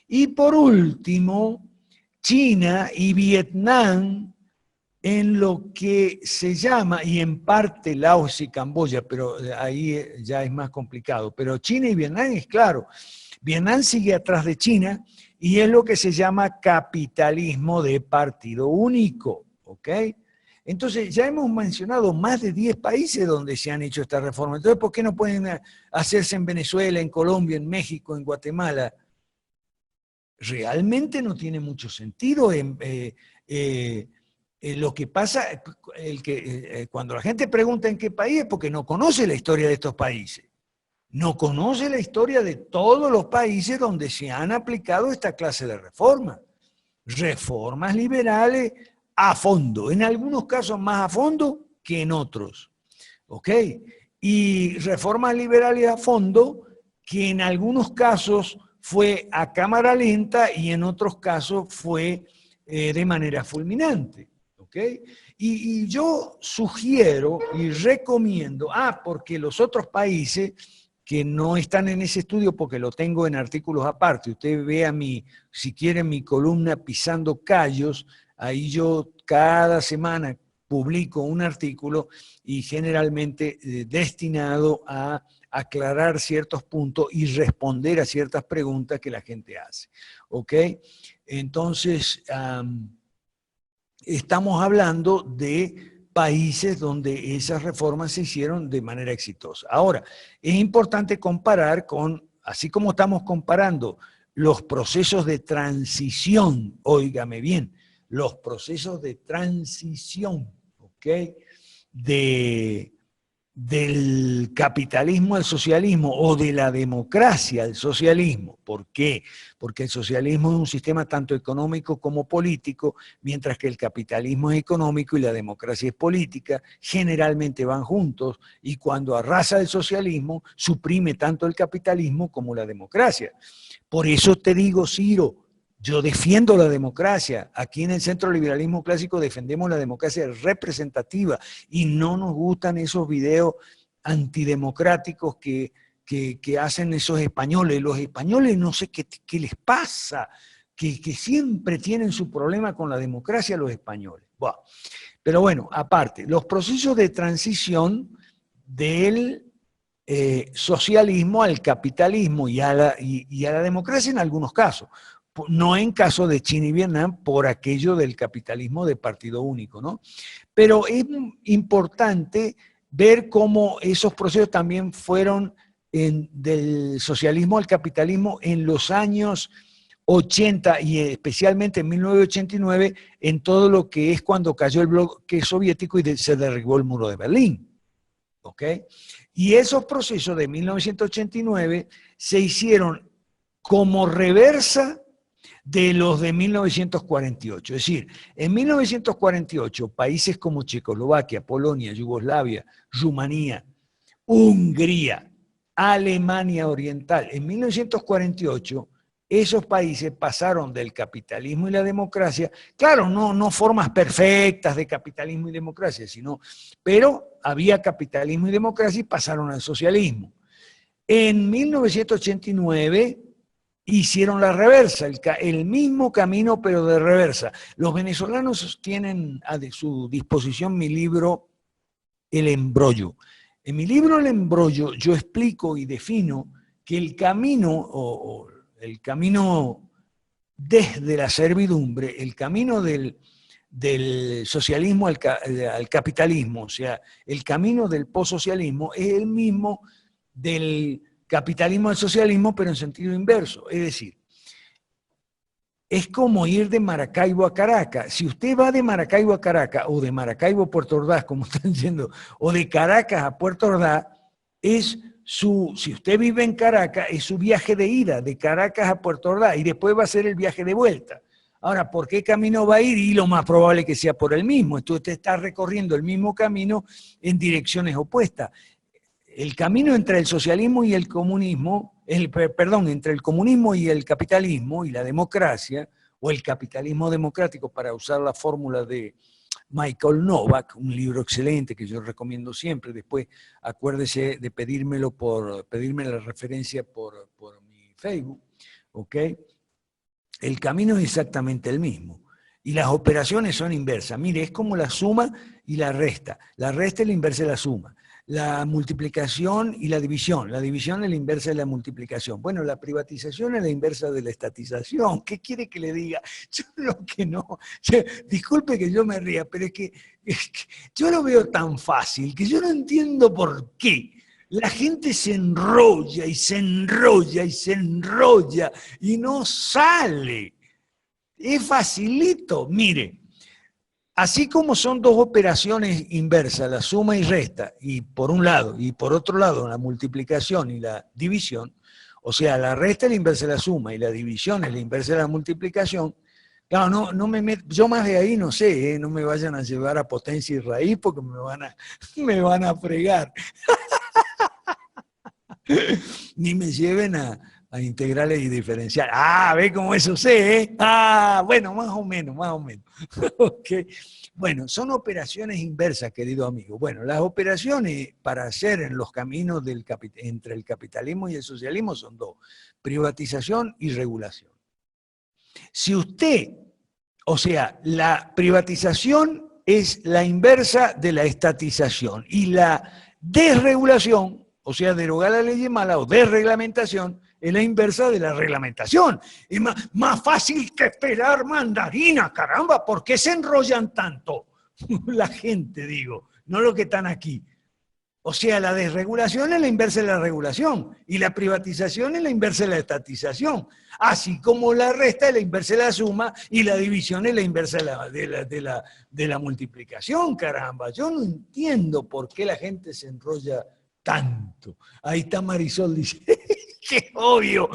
[SPEAKER 1] Y por último, China y Vietnam en lo que se llama, y en parte Laos y Camboya, pero ahí ya es más complicado, pero China y Vietnam es claro. Vietnam sigue atrás de China y es lo que se llama capitalismo de partido único, ¿ok? Entonces, ya hemos mencionado más de 10 países donde se han hecho estas reformas. Entonces, ¿por qué no pueden hacerse en Venezuela, en Colombia, en México, en Guatemala? Realmente no tiene mucho sentido. Lo que pasa, cuando la gente pregunta en qué país es porque no conoce la historia de estos países. No conoce la historia de todos los países donde se han aplicado esta clase de reformas. Reformas liberales a fondo, en algunos casos más a fondo que en otros. ¿Ok? Y reformas liberales a fondo que en algunos casos fue a cámara lenta y en otros casos fue de manera fulminante. ¿Ok? Y yo sugiero y recomiendo, porque los otros países que no están en ese estudio porque lo tengo en artículos aparte, usted vea si quiere mi columna Pisando Callos, ahí yo cada semana publico un artículo y generalmente destinado a aclarar ciertos puntos y responder a ciertas preguntas que la gente hace. ¿Ok? Entonces, estamos hablando de países donde esas reformas se hicieron de manera exitosa. Ahora, es importante comparar así como estamos comparando los procesos de transición, óigame bien, los procesos de transición, ¿ok? Del capitalismo al socialismo o de la democracia al socialismo. ¿Por qué? Porque el socialismo es un sistema tanto económico como político, mientras que el capitalismo es económico y la democracia es política, generalmente van juntos, y cuando arrasa el socialismo, suprime tanto el capitalismo como la democracia. Por eso te digo, Ciro, yo defiendo la democracia. Aquí en el Centro Liberalismo Clásico defendemos la democracia representativa y no nos gustan esos videos antidemocráticos que hacen esos españoles. Los españoles no sé qué les pasa, que siempre tienen su problema con la democracia los españoles. Bueno, pero bueno, aparte, los procesos de transición del socialismo al capitalismo y a la democracia en algunos casos. No en caso de China y Vietnam por aquello del capitalismo de partido único, ¿no? Pero es importante ver cómo esos procesos también fueron del socialismo al capitalismo en los años 80 y especialmente en 1989 en todo lo que es cuando cayó el bloque soviético y se derribó el muro de Berlín. ¿Ok? Y esos procesos de 1989 se hicieron como reversa de los de 1948. Es decir, en 1948, países como Checoslovaquia, Polonia, Yugoslavia, Rumanía, Hungría, Alemania Oriental, en 1948, esos países pasaron del capitalismo y la democracia, claro, no formas perfectas de capitalismo y democracia, pero había capitalismo y democracia y pasaron al socialismo. En 1989 hicieron la reversa, el mismo camino pero de reversa. Los venezolanos tienen a su disposición mi libro El Embrollo. En mi libro El Embrollo yo explico y defino que el camino, el camino desde la servidumbre, el camino del socialismo al capitalismo, o sea, el camino del postsocialismo es el mismo del capitalismo al socialismo, pero en sentido inverso. Es decir, es como ir de Maracaibo a Caracas. Si usted va de Maracaibo a Caracas, o de Maracaibo a Puerto Ordaz, como están diciendo, o de Caracas a Puerto Ordaz, si usted vive en Caracas, es su viaje de ida, de Caracas a Puerto Ordaz, y después va a ser el viaje de vuelta. Ahora, ¿por qué camino va a ir? Y lo más probable que sea por el mismo. Entonces usted está recorriendo el mismo camino en direcciones opuestas. El camino entre el socialismo y el comunismo, entre el comunismo y el capitalismo y la democracia, o el capitalismo democrático, para usar la fórmula de Michael Novak, un libro excelente que yo recomiendo siempre. Después acuérdese de pedirme la referencia por mi Facebook, ¿ok? El camino es exactamente el mismo. Y las operaciones son inversas. Mire, es como la suma y la resta. La resta es la inversa de la suma. La multiplicación y la división. La división es la inversa de la multiplicación. Bueno, la privatización es la inversa de la estatización. ¿Qué quiere que le diga? Yo lo que no. Disculpe que yo me ría, pero es que yo lo veo tan fácil que yo no entiendo por qué. La gente se enrolla y se enrolla y se enrolla y no sale. Es facilito. Mire, así como son dos operaciones inversas, la suma y resta, y por un lado, y por otro lado, la multiplicación y la división, o sea, la resta es la inversa de la suma y la división es la inversa de la multiplicación, claro, no me meto, yo más de ahí no sé, no me vayan a llevar a potencia y raíz porque me van a fregar. Ni me lleven a integrales y diferenciales. Ah, ve cómo eso sé, ¿eh? Ah, bueno, más o menos. Okay. Bueno, son operaciones inversas, querido amigo. Bueno, las operaciones para hacer en los caminos entre el capitalismo y el socialismo son dos: privatización y regulación. Si usted, o sea, la privatización es la inversa de la estatización y la desregulación, o sea, derogar la ley mala o desreglamentación, es la inversa de la reglamentación. Es más fácil que pelar mandarina, caramba, ¿por qué se enrollan tanto? La gente, digo, no los que están aquí. O sea, la desregulación es la inversa de la regulación y la privatización es la inversa de la estatización. Así como la resta es la inversa de la suma y la división es la inversa de la multiplicación, caramba. Yo no entiendo por qué la gente se enrolla tanto. Ahí está Marisol, dice, que es obvio,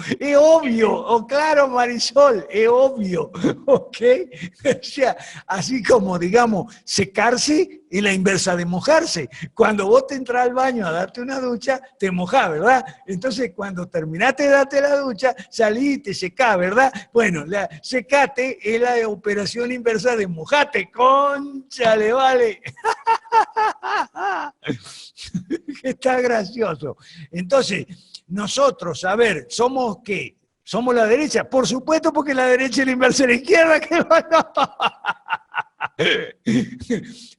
[SPEAKER 1] oh, claro, Marisol, es obvio, ¿ok? O sea, así como, digamos, secarse es la inversa de mojarse. Cuando vos te entras al baño a darte una ducha, te mojás, ¿verdad? Entonces, cuando terminaste de darte la ducha, salí y te secás, ¿verdad? Bueno, la secate es la operación inversa de mojate, cónchale, vale. Está gracioso. Entonces, nosotros, a ver, ¿somos qué? ¿Somos la derecha? Por supuesto, porque la derecha es la inversa de la izquierda.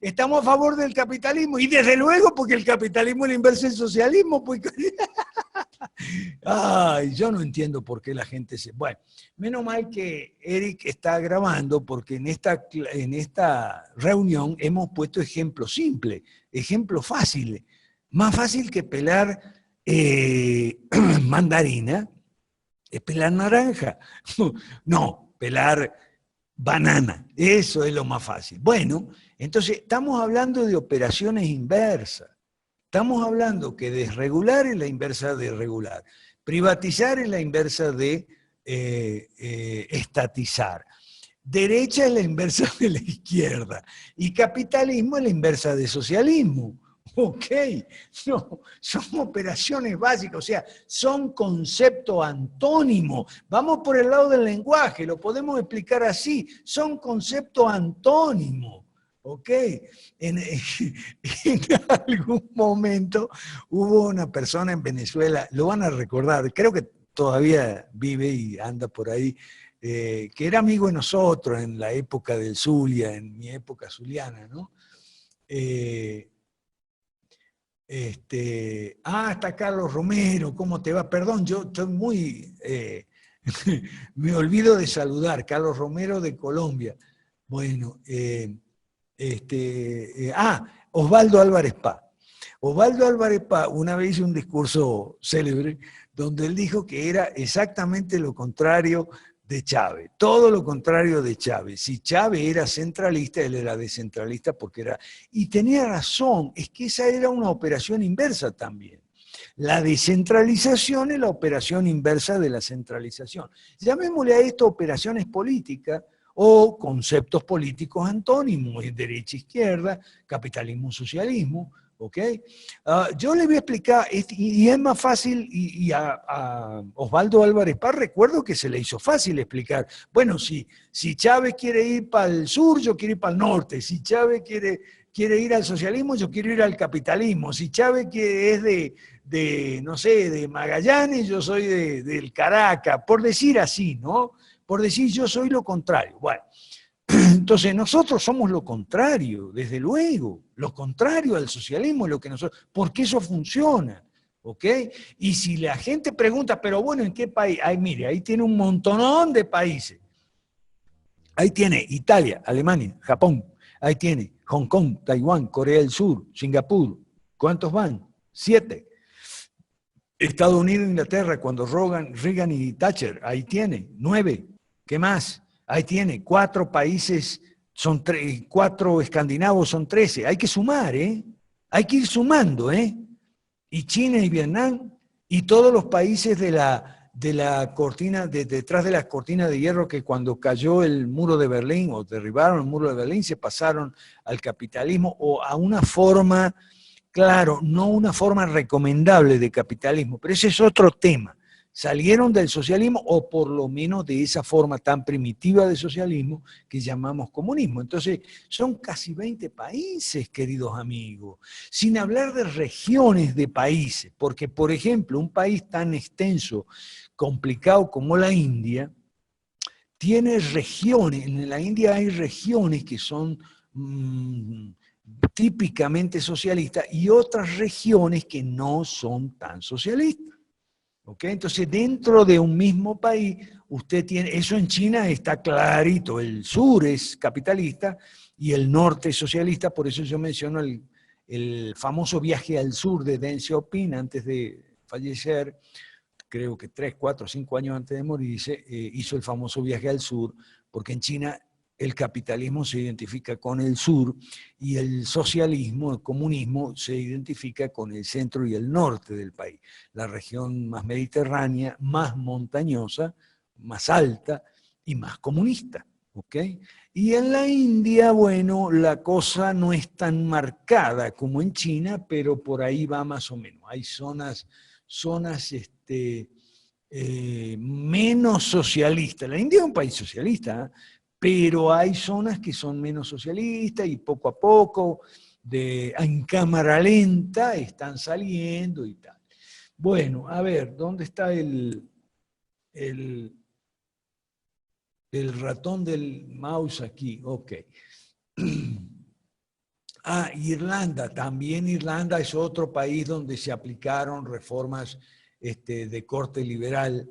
[SPEAKER 1] Estamos a favor del capitalismo y desde luego porque el capitalismo es la inversa del socialismo. Pues... Ay, yo no entiendo por qué la gente se... Bueno, menos mal que Eric está grabando porque en esta reunión hemos puesto ejemplos simples, ejemplos fáciles. Más fácil que pelar mandarina es pelar naranja. No, pelar banana. Eso es lo más fácil. Bueno, entonces estamos hablando de operaciones inversas. Estamos hablando que desregular es la inversa de regular. Privatizar es la inversa de estatizar. Derecha es la inversa de la izquierda. Y capitalismo es la inversa de socialismo. Ok, no, son operaciones básicas, o sea, son conceptos antónimos. Vamos por el lado del lenguaje, lo podemos explicar así, son conceptos antónimos. Ok, en algún momento hubo una persona en Venezuela, lo van a recordar, creo que todavía vive y anda por ahí, que era amigo de nosotros en la época del Zulia, en mi época zuliana, ¿no? Está Carlos Romero, ¿cómo te va? Perdón, yo estoy muy... me olvido de saludar, Carlos Romero de Colombia. Bueno, Osvaldo Álvarez Paz. Osvaldo Álvarez Paz una vez hizo un discurso célebre donde él dijo que era exactamente lo contrario de Chávez, todo lo contrario de Chávez. Si Chávez era centralista, él era descentralista porque era... Y tenía razón, es que esa era una operación inversa también. La descentralización es la operación inversa de la centralización. Llamémosle a esto operaciones políticas o conceptos políticos antónimos, derecha-izquierda, capitalismo-socialismo, ¿ok? Yo le voy a explicar, y es más fácil, y a Osvaldo Álvarez Paz recuerdo que se le hizo fácil explicar. Bueno, si Chávez quiere ir para el sur, yo quiero ir para el norte. Si Chávez quiere ir al socialismo, yo quiero ir al capitalismo. Si Chávez es no sé, de Magallanes, yo soy del Caracas. Por decir así, ¿no? Por decir yo soy lo contrario. Bueno, Entonces nosotros somos lo contrario, desde luego, lo contrario al socialismo es lo que nosotros, porque eso funciona, ¿ok? Y si la gente pregunta, pero bueno, ¿en qué país? Ay, mire, ahí tiene un montonón de países. Ahí tiene Italia, Alemania, Japón, ahí tiene Hong Kong, Taiwán, Corea del Sur, Singapur. ¿Cuántos van? 7. Estados Unidos, Inglaterra, cuando Reagan y Thatcher, ahí tiene 9. ¿Qué más? Ahí tiene 4 países, 4 escandinavos, son 13. Hay que sumar, ¿eh? Hay que ir sumando, ¿eh? Y China y Vietnam y todos los países de la cortina, detrás de las cortinas de hierro, que cuando cayó el muro de Berlín o derribaron el muro de Berlín se pasaron al capitalismo o a una forma, claro, no una forma recomendable de capitalismo, pero ese es otro tema. Salieron del socialismo o por lo menos de esa forma tan primitiva de socialismo que llamamos comunismo. Entonces son casi 20 países, queridos amigos, sin hablar de regiones de países, porque por ejemplo un país tan extenso, complicado como la India, tiene regiones, en la India hay regiones que son típicamente socialistas y otras regiones que no son tan socialistas. ¿Okay? Entonces, dentro de un mismo país, usted tiene, eso en China está clarito, el sur es capitalista y el norte es socialista, por eso yo menciono el famoso viaje al sur de Deng Xiaoping antes de fallecer, creo que 3, 4, 5 años antes de morirse, hizo el famoso viaje al sur, porque en China el capitalismo se identifica con el sur y el socialismo, el comunismo, se identifica con el centro y el norte del país, la región más mediterránea, más montañosa, más alta y más comunista. ¿Okay? Y en la India, bueno, la cosa no es tan marcada como en China, pero por ahí va más o menos. Hay zonas menos socialistas. La India es un país socialista, ¿eh? Pero hay zonas que son menos socialistas y poco a poco, en cámara lenta, están saliendo y tal. Bueno, a ver, ¿dónde está el ratón del mouse aquí? Ok. Ah, Irlanda, también Irlanda es otro país donde se aplicaron reformas de corte liberal.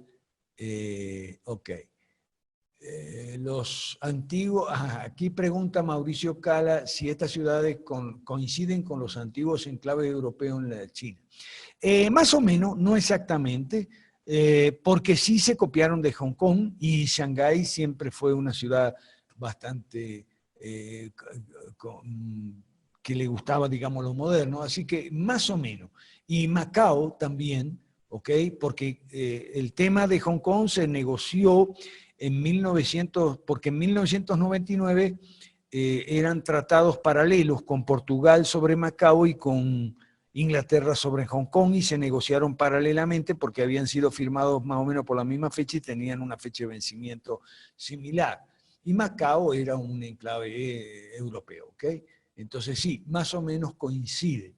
[SPEAKER 1] Ok. Los antiguos, aquí pregunta Mauricio Cala si estas ciudades coinciden con los antiguos enclaves europeos en la China. Más o menos, no exactamente, porque sí se copiaron de Hong Kong y Shanghái siempre fue una ciudad bastante que le gustaba, digamos, lo moderno, así que más o menos. Y Macao también, ¿ok? Porque el tema de Hong Kong se negoció porque en 1999 eran tratados paralelos con Portugal sobre Macao y con Inglaterra sobre Hong Kong y se negociaron paralelamente porque habían sido firmados más o menos por la misma fecha y tenían una fecha de vencimiento similar. Y Macao era un enclave europeo, ¿ok? Entonces sí, más o menos coincide.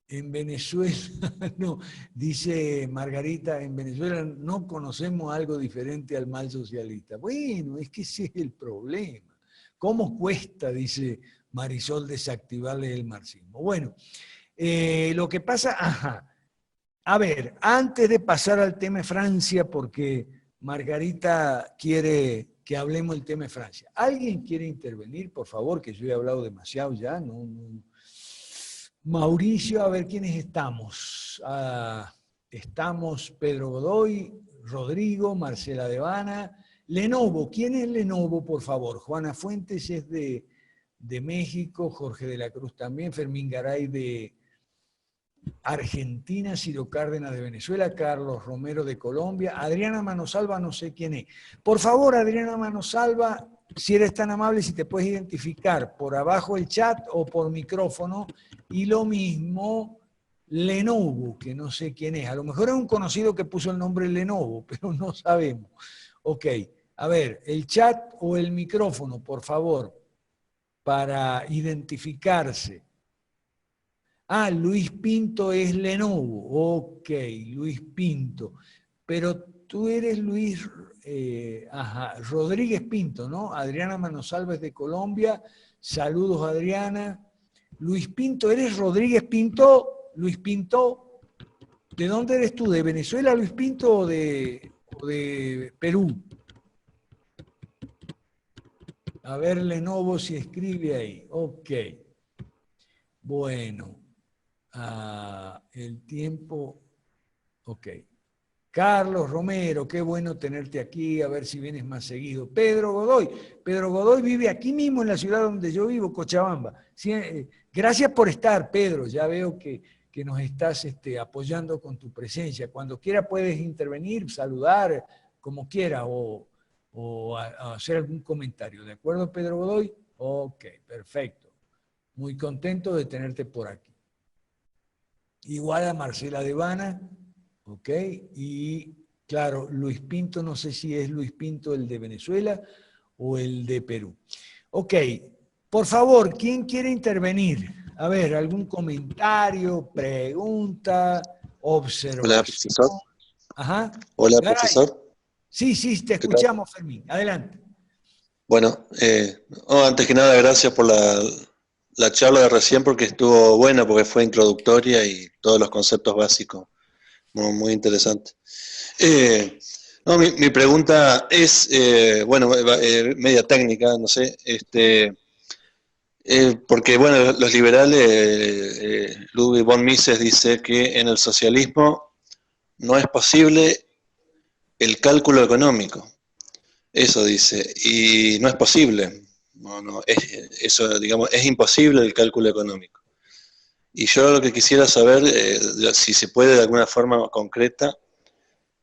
[SPEAKER 1] En Venezuela, no, dice Margarita, en Venezuela no conocemos algo diferente al mal socialista. Bueno, es que ese es el problema. ¿Cómo cuesta, dice Marisol, desactivarle el marxismo? Bueno, lo que pasa, a ver, antes de pasar al tema de Francia, porque Margarita quiere que hablemos del tema de Francia. ¿Alguien quiere intervenir, por favor? Que yo he hablado demasiado ya, no. Mauricio, a ver quiénes estamos. Estamos Pedro Godoy, Rodrigo, Marcela Devana, Lenovo. ¿Quién es Lenovo, por favor? Juana Fuentes es de México, Jorge de la Cruz también, Fermín Garay de Argentina, Ciro Cárdenas de Venezuela, Carlos Romero de Colombia, Adriana Manosalva, no sé quién es. Por favor, Adriana Manosalva, si eres tan amable, si te puedes identificar por abajo el chat o por micrófono, y lo mismo Lenovo, que no sé quién es. A lo mejor es un conocido que puso el nombre Lenovo, pero no sabemos. Ok, a ver, el chat o el micrófono, por favor, para identificarse. Ah, Luis Pinto es Lenovo. Ok, Luis Pinto. Pero tú eres Luis Rodríguez Pinto, ¿no? Adriana Manosalves de Colombia. Saludos, Adriana. Luis Pinto, ¿eres Rodríguez Pinto? Luis Pinto, ¿de dónde eres tú? ¿De Venezuela, Luis Pinto, o de Perú? A ver, Lenovo, si escribe ahí. Ok. Bueno. El tiempo. Ok. Carlos Romero, qué bueno tenerte aquí, a ver si vienes más seguido. Pedro Godoy vive aquí mismo en la ciudad donde yo vivo, Cochabamba. Sí, gracias por estar, Pedro, ya veo que nos estás apoyando con tu presencia. Cuando quiera puedes intervenir, saludar, como quiera, o hacer algún comentario. ¿De acuerdo, Pedro Godoy? Ok, perfecto. Muy contento de tenerte por aquí. Igual a Marcela Devana. ¿Ok? Y claro, Luis Pinto, no sé si es Luis Pinto el de Venezuela o el de Perú. Ok, por favor, ¿quién quiere intervenir? A ver, algún comentario, pregunta, observación.
[SPEAKER 6] Hola, profesor.
[SPEAKER 1] Ajá.
[SPEAKER 6] Hola,
[SPEAKER 1] Garay.
[SPEAKER 6] profesor.
[SPEAKER 1] Sí, te escuchamos, Fermín. Adelante.
[SPEAKER 6] Bueno, antes que nada, gracias por la charla de recién, porque estuvo buena, porque fue introductoria y todos los conceptos básicos. Muy interesante. No, mi pregunta es, media técnica, no sé, porque, bueno, los liberales, Ludwig von Mises dice que en el socialismo no es posible el cálculo económico. Eso dice, y no es posible. Eso, digamos, es imposible el cálculo económico. Y yo lo que quisiera saber, si se puede de alguna forma concreta,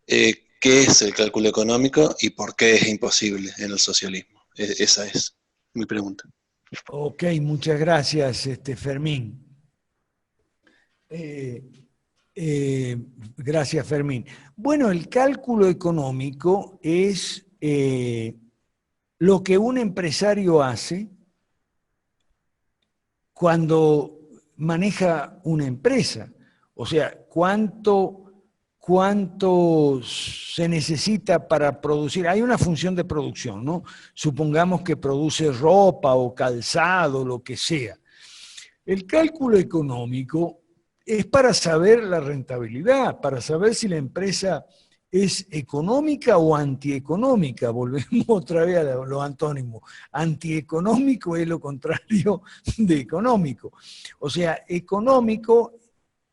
[SPEAKER 6] qué es el cálculo económico y por qué es imposible en el socialismo. Esa es mi pregunta.
[SPEAKER 1] Ok, muchas gracias, Fermín. Gracias, Fermín. Bueno, el cálculo económico es lo que un empresario hace cuando maneja una empresa. O sea, cuánto se necesita para producir. Hay una función de producción, ¿no? Supongamos que produce ropa o calzado, lo que sea. El cálculo económico es para saber la rentabilidad, para saber si la empresa es económica o antieconómica. Volvemos otra vez a lo antónimo. Antieconómico es lo contrario de económico. O sea, económico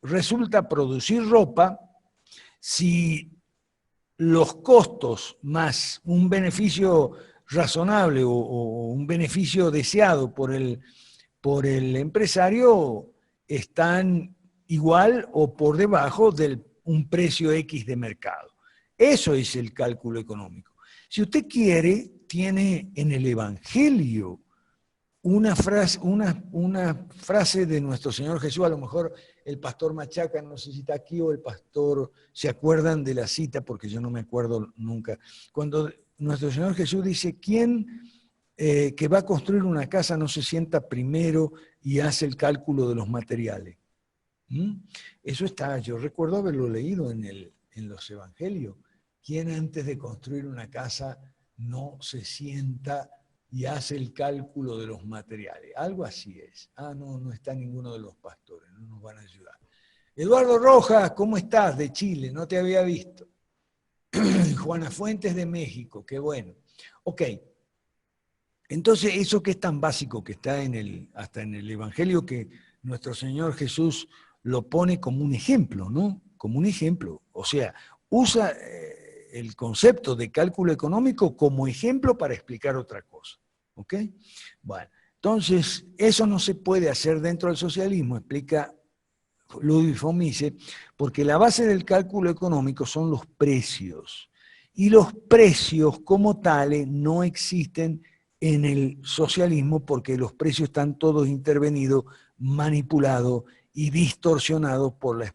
[SPEAKER 1] resulta producir ropa si los costos más un beneficio razonable o un beneficio deseado por el empresario están igual o por debajo de un precio X de mercado. Eso es el cálculo económico. Si usted quiere, tiene en el Evangelio una frase de nuestro Señor Jesús. A lo mejor el pastor Machaca, no sé si está aquí, o el pastor se acuerdan de la cita, porque yo no me acuerdo nunca. Cuando nuestro Señor Jesús dice, ¿quién que va a construir una casa no se sienta primero y hace el cálculo de los materiales? Eso está, yo recuerdo haberlo leído en los evangelios. ¿Quién antes de construir una casa no se sienta y hace el cálculo de los materiales? Algo así es. No está ninguno de los pastores, no nos van a ayudar. Eduardo Rojas, ¿cómo estás? De Chile, no te había visto. Juana Fuentes de México, qué bueno. Ok. Entonces, eso que es tan básico, que está hasta en el Evangelio, que nuestro Señor Jesús lo pone como un ejemplo, ¿no? Como un ejemplo. O sea, usa el concepto de cálculo económico como ejemplo para explicar otra cosa. ¿Ok? Bueno, entonces, eso no se puede hacer dentro del socialismo, explica Ludwig von Mises, porque la base del cálculo económico son los precios. Y los precios como tales no existen en el socialismo, porque los precios están todos intervenidos, manipulados y distorsionados por la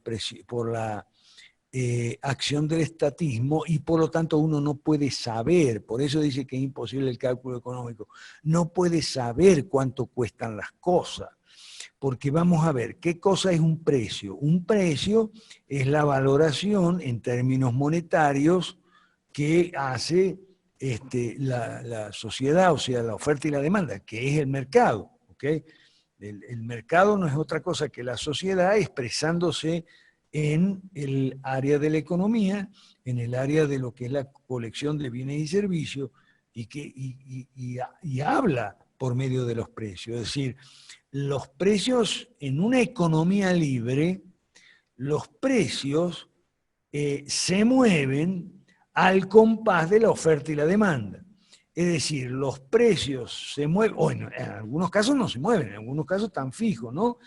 [SPEAKER 1] acción del estatismo, y por lo tanto uno no puede saber, por eso dice que es imposible el cálculo económico, no puede saber cuánto cuestan las cosas, porque vamos a ver, ¿qué cosa es un precio? Un precio es la valoración en términos monetarios que hace la sociedad, o sea, la oferta y la demanda, que es el mercado, ¿ok? El mercado no es otra cosa que la sociedad expresándose en el área de la economía, en el área de lo que es la colección de bienes y servicios, y habla por medio de los precios. Es decir, los precios en una economía libre, los precios se mueven al compás de la oferta y la demanda. Es decir, los precios se mueven, bueno, en algunos casos no se mueven, en algunos casos están fijos, ¿no?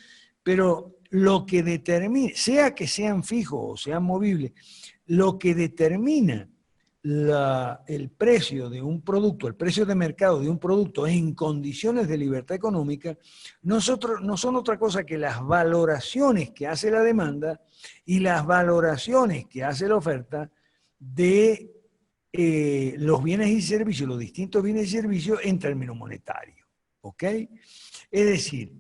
[SPEAKER 1] Pero lo que determina, sea que sean fijos o sean movibles, lo que determina el precio de un producto, el precio de mercado de un producto en condiciones de libertad económica, no son otra cosa que las valoraciones que hace la demanda y las valoraciones que hace la oferta de los bienes y servicios, los distintos bienes y servicios en términos monetarios. ¿Ok? Es decir,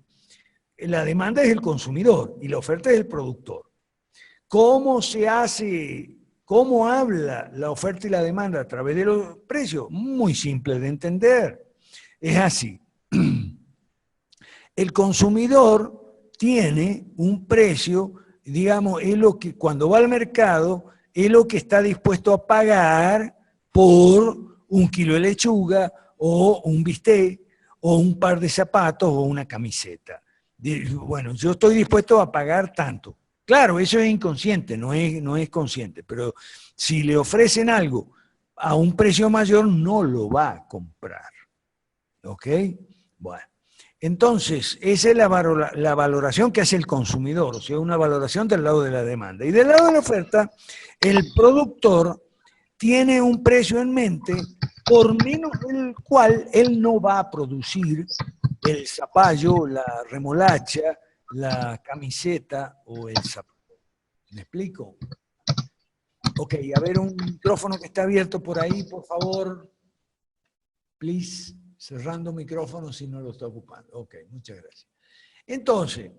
[SPEAKER 1] la demanda es el consumidor y la oferta es el productor. ¿Cómo se hace, cómo habla la oferta y la demanda a través de los precios? Muy simple de entender. Es así. El consumidor tiene un precio, digamos, es lo que cuando va al mercado, es lo que está dispuesto a pagar por un kilo de lechuga o un bistec o un par de zapatos o una camiseta. Bueno, yo estoy dispuesto a pagar tanto. Claro, eso es inconsciente, no es consciente, pero si le ofrecen algo a un precio mayor, no lo va a comprar. ¿Ok? Bueno, entonces, esa es la valoración que hace el consumidor, o sea, una valoración del lado de la demanda. Y del lado de la oferta, el productor tiene un precio en mente por menos del cual él no va a producir el zapallo, la remolacha, la camiseta o el zapato. ¿Me explico? Ok, a ver un micrófono que está abierto por ahí, por favor. Please, cerrando micrófono si no lo está ocupando. Ok, muchas gracias. Entonces,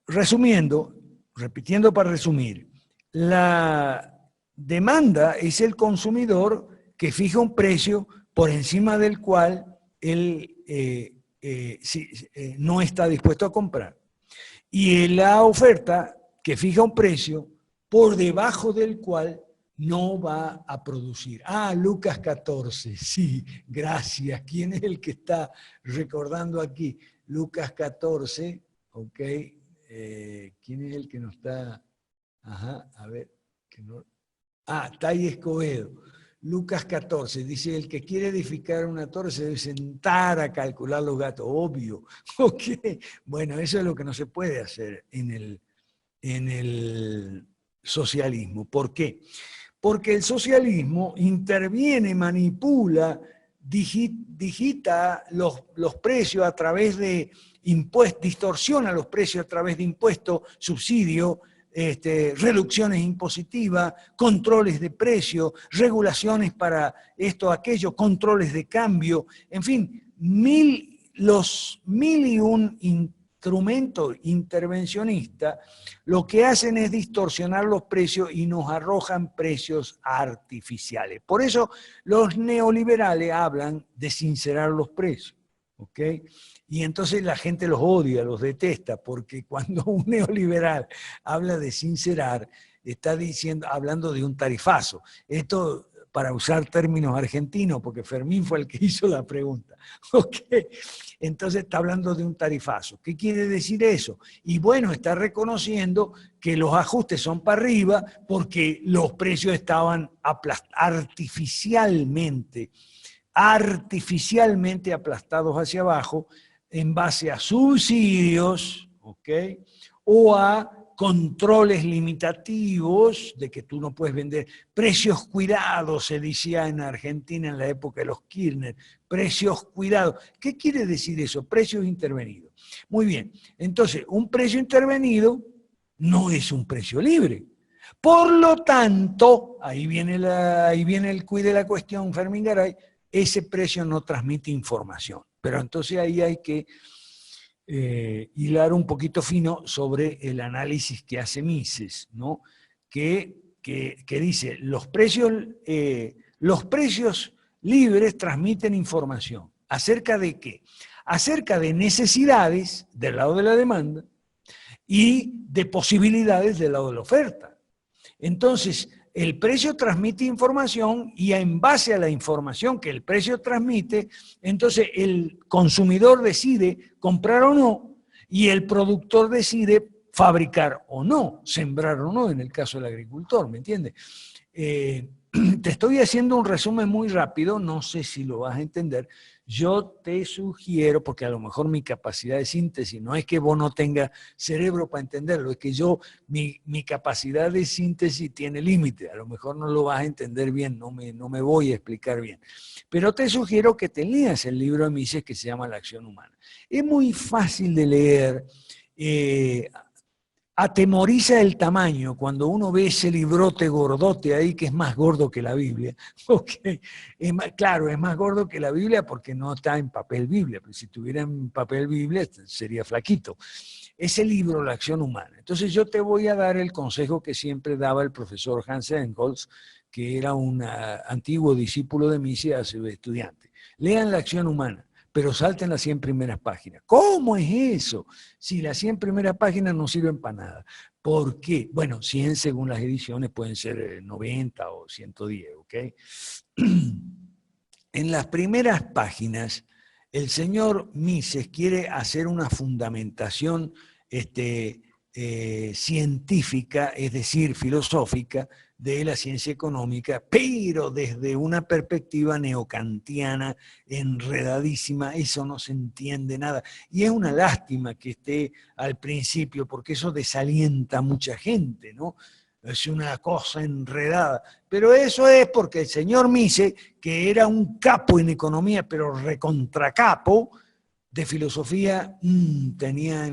[SPEAKER 1] resumiendo, repitiendo para resumir, la demanda es el consumidor que fija un precio por encima del cual él no está dispuesto a comprar. Y la oferta que fija un precio por debajo del cual no va a producir. Ah, Lucas 14, sí, gracias. ¿Quién es el que está recordando aquí? Lucas 14, ok. ¿Quién es el que nos está? Ajá, a ver. Que no... Ah, Tai Escobedo. Lucas 14, dice, el que quiere edificar una torre se debe sentar a calcular los gastos, obvio. Ok, bueno, eso es lo que no se puede hacer en el socialismo. ¿Por qué? Porque el socialismo interviene, manipula, digita los precios a través de impuestos, distorsiona los precios a través de impuestos, subsidios, reducciones impositivas, controles de precio, regulaciones para esto, aquello, controles de cambio, en fin, los mil y un instrumentos intervencionistas lo que hacen es distorsionar los precios y nos arrojan precios artificiales. Por eso los neoliberales hablan de sincerar los precios, ¿ok? Y entonces la gente los odia, los detesta, porque cuando un neoliberal habla de sincerar, está hablando de un tarifazo. Esto para usar términos argentinos, porque Fermín fue el que hizo la pregunta. ¿Okay? Entonces está hablando de un tarifazo. ¿Qué quiere decir eso? Y bueno, está reconociendo que los ajustes son para arriba porque los precios estaban artificialmente aplastados hacia abajo en base a subsidios, ¿ok? O a controles limitativos de que tú no puedes vender, precios cuidados, se decía en Argentina en la época de los Kirchner, precios cuidados. ¿Qué quiere decir eso? Precios intervenidos. Muy bien, entonces un precio intervenido no es un precio libre. Por lo tanto, ahí viene el quid de la cuestión, Fermín Garay, ese precio no transmite información. Pero entonces ahí hay que hilar un poquito fino sobre el análisis que hace Mises, ¿no? Que que dice, los precios libres transmiten información. ¿Acerca de qué? Acerca de necesidades del lado de la demanda y de posibilidades del lado de la oferta. Entonces, el precio transmite información y en base a la información que el precio transmite, entonces el consumidor decide comprar o no y el productor decide fabricar o no, sembrar o no, en el caso del agricultor, ¿me entiendes? Te estoy haciendo un resumen muy rápido, no sé si lo vas a entender. Yo te sugiero, porque a lo mejor mi capacidad de síntesis, no es que vos no tengas cerebro para entenderlo, es que mi capacidad de síntesis tiene límite, a lo mejor no lo vas a entender bien, no me voy a explicar bien. Pero te sugiero que te leas el libro de Mises que se llama La acción humana. Es muy fácil de leer, atemoriza el tamaño cuando uno ve ese librote gordote ahí que es más gordo que la Biblia. Okay. Claro, es más gordo que la Biblia porque no está en papel Biblia, pero si tuviera en papel Biblia sería flaquito. Ese libro, La acción humana. Entonces yo te voy a dar el consejo que siempre daba el profesor Hans Engels, que era un antiguo discípulo de Mises a sus estudiantes. Lean La acción humana, pero salten las 100 primeras páginas. ¿Cómo es eso? Si las 100 primeras páginas no sirven para nada. ¿Por qué? Bueno, 100 según las ediciones pueden ser 90 o 110, ¿ok? En las primeras páginas, el señor Mises quiere hacer una fundamentación científica, es decir, filosófica, de la ciencia económica, pero desde una perspectiva neocantiana, enredadísima, eso no se entiende nada. Y es una lástima que esté al principio, porque eso desalienta a mucha gente, ¿no? Es una cosa enredada. Pero eso es porque el señor Mises, que era un capo en economía, pero recontracapo, de filosofía, tenía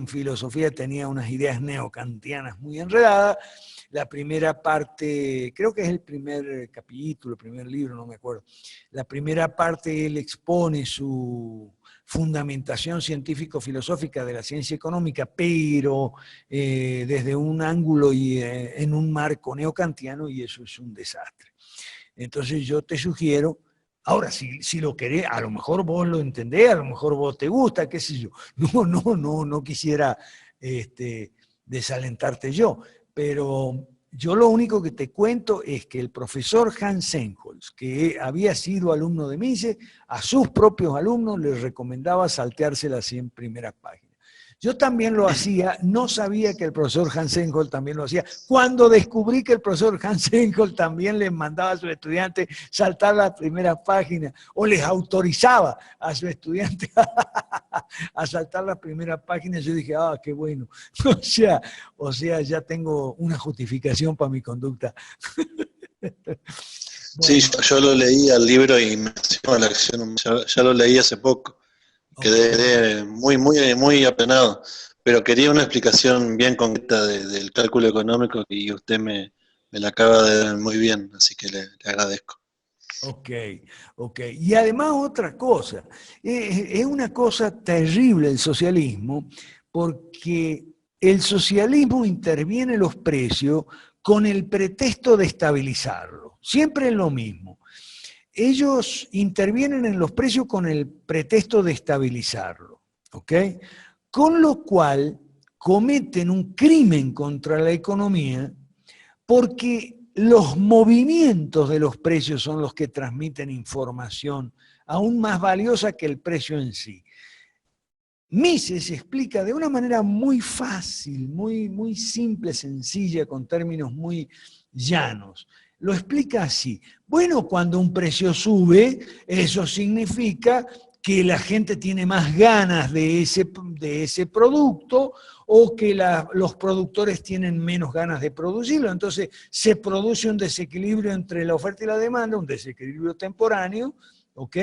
[SPEAKER 1] unas ideas neocantianas muy enredadas. La primera parte, creo que es el primer capítulo, el primer libro, no me acuerdo. La primera parte él expone su fundamentación científico-filosófica de la ciencia económica, pero desde un ángulo y en un marco neocantiano, y eso es un desastre. Entonces yo te sugiero, ahora si lo querés, a lo mejor vos lo entendés, a lo mejor vos te gusta, qué sé yo. No quisiera desalentarte yo. Pero yo lo único que te cuento es que el profesor Hans Engels, que había sido alumno de Mises, a sus propios alumnos les recomendaba saltearse las 100 primeras páginas. Yo también lo hacía, no sabía que el profesor Hans Engels también lo hacía. Cuando descubrí que el profesor Hans Engels también les mandaba a sus estudiantes saltar las primeras páginas, o les autorizaba a sus estudiantes a saltar las primeras páginas, yo dije, qué bueno. O sea, ya tengo una justificación para mi conducta.
[SPEAKER 6] Bueno. Sí, yo lo leí al libro y me mencionó la acción, ya lo leí hace poco. Quedé muy apenado, pero quería una explicación bien concreta del cálculo económico y usted me la acaba de dar muy bien, así que le agradezco.
[SPEAKER 1] Ok. Y además otra cosa, es una cosa terrible el socialismo, porque el socialismo interviene en los precios con el pretexto de estabilizarlo, siempre es lo mismo. Ellos intervienen en los precios con el pretexto de estabilizarlo, ¿ok? Con lo cual cometen un crimen contra la economía porque los movimientos de los precios son los que transmiten información aún más valiosa que el precio en sí. Mises explica de una manera muy fácil, muy simple, sencilla, con términos muy llanos. Lo explica así. Bueno, cuando un precio sube, eso significa que la gente tiene más ganas de ese producto o que los productores tienen menos ganas de producirlo. Entonces se produce un desequilibrio entre la oferta y la demanda, un desequilibrio temporáneo, ¿ok?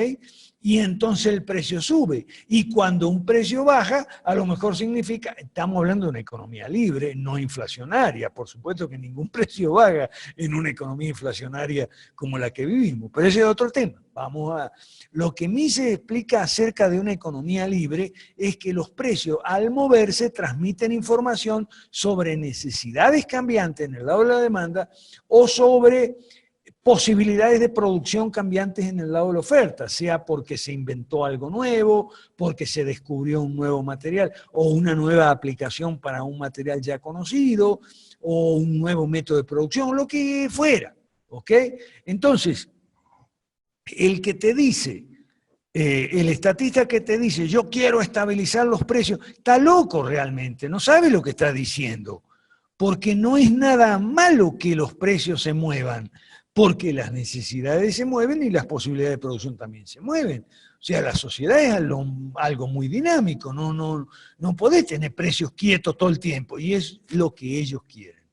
[SPEAKER 1] Y entonces el precio sube. Y cuando un precio baja, a lo mejor significa, estamos hablando de una economía libre, no inflacionaria. Por supuesto que ningún precio baja en una economía inflacionaria como la que vivimos. Pero ese es otro tema. Lo que Mises explica acerca de una economía libre es que los precios, al moverse, transmiten información sobre necesidades cambiantes en el lado de la demanda o sobre posibilidades de producción cambiantes en el lado de la oferta, sea porque se inventó algo nuevo, porque se descubrió un nuevo material o una nueva aplicación para un material ya conocido o un nuevo método de producción, lo que fuera, ¿ok? Entonces, el que te dice, el estatista que te dice, yo quiero estabilizar los precios, está loco realmente, no sabe lo que está diciendo, porque no es nada malo que los precios se muevan, porque las necesidades se mueven y las posibilidades de producción también se mueven. O sea, la sociedad es algo muy dinámico, no podés tener precios quietos todo el tiempo, y es lo que ellos quieren.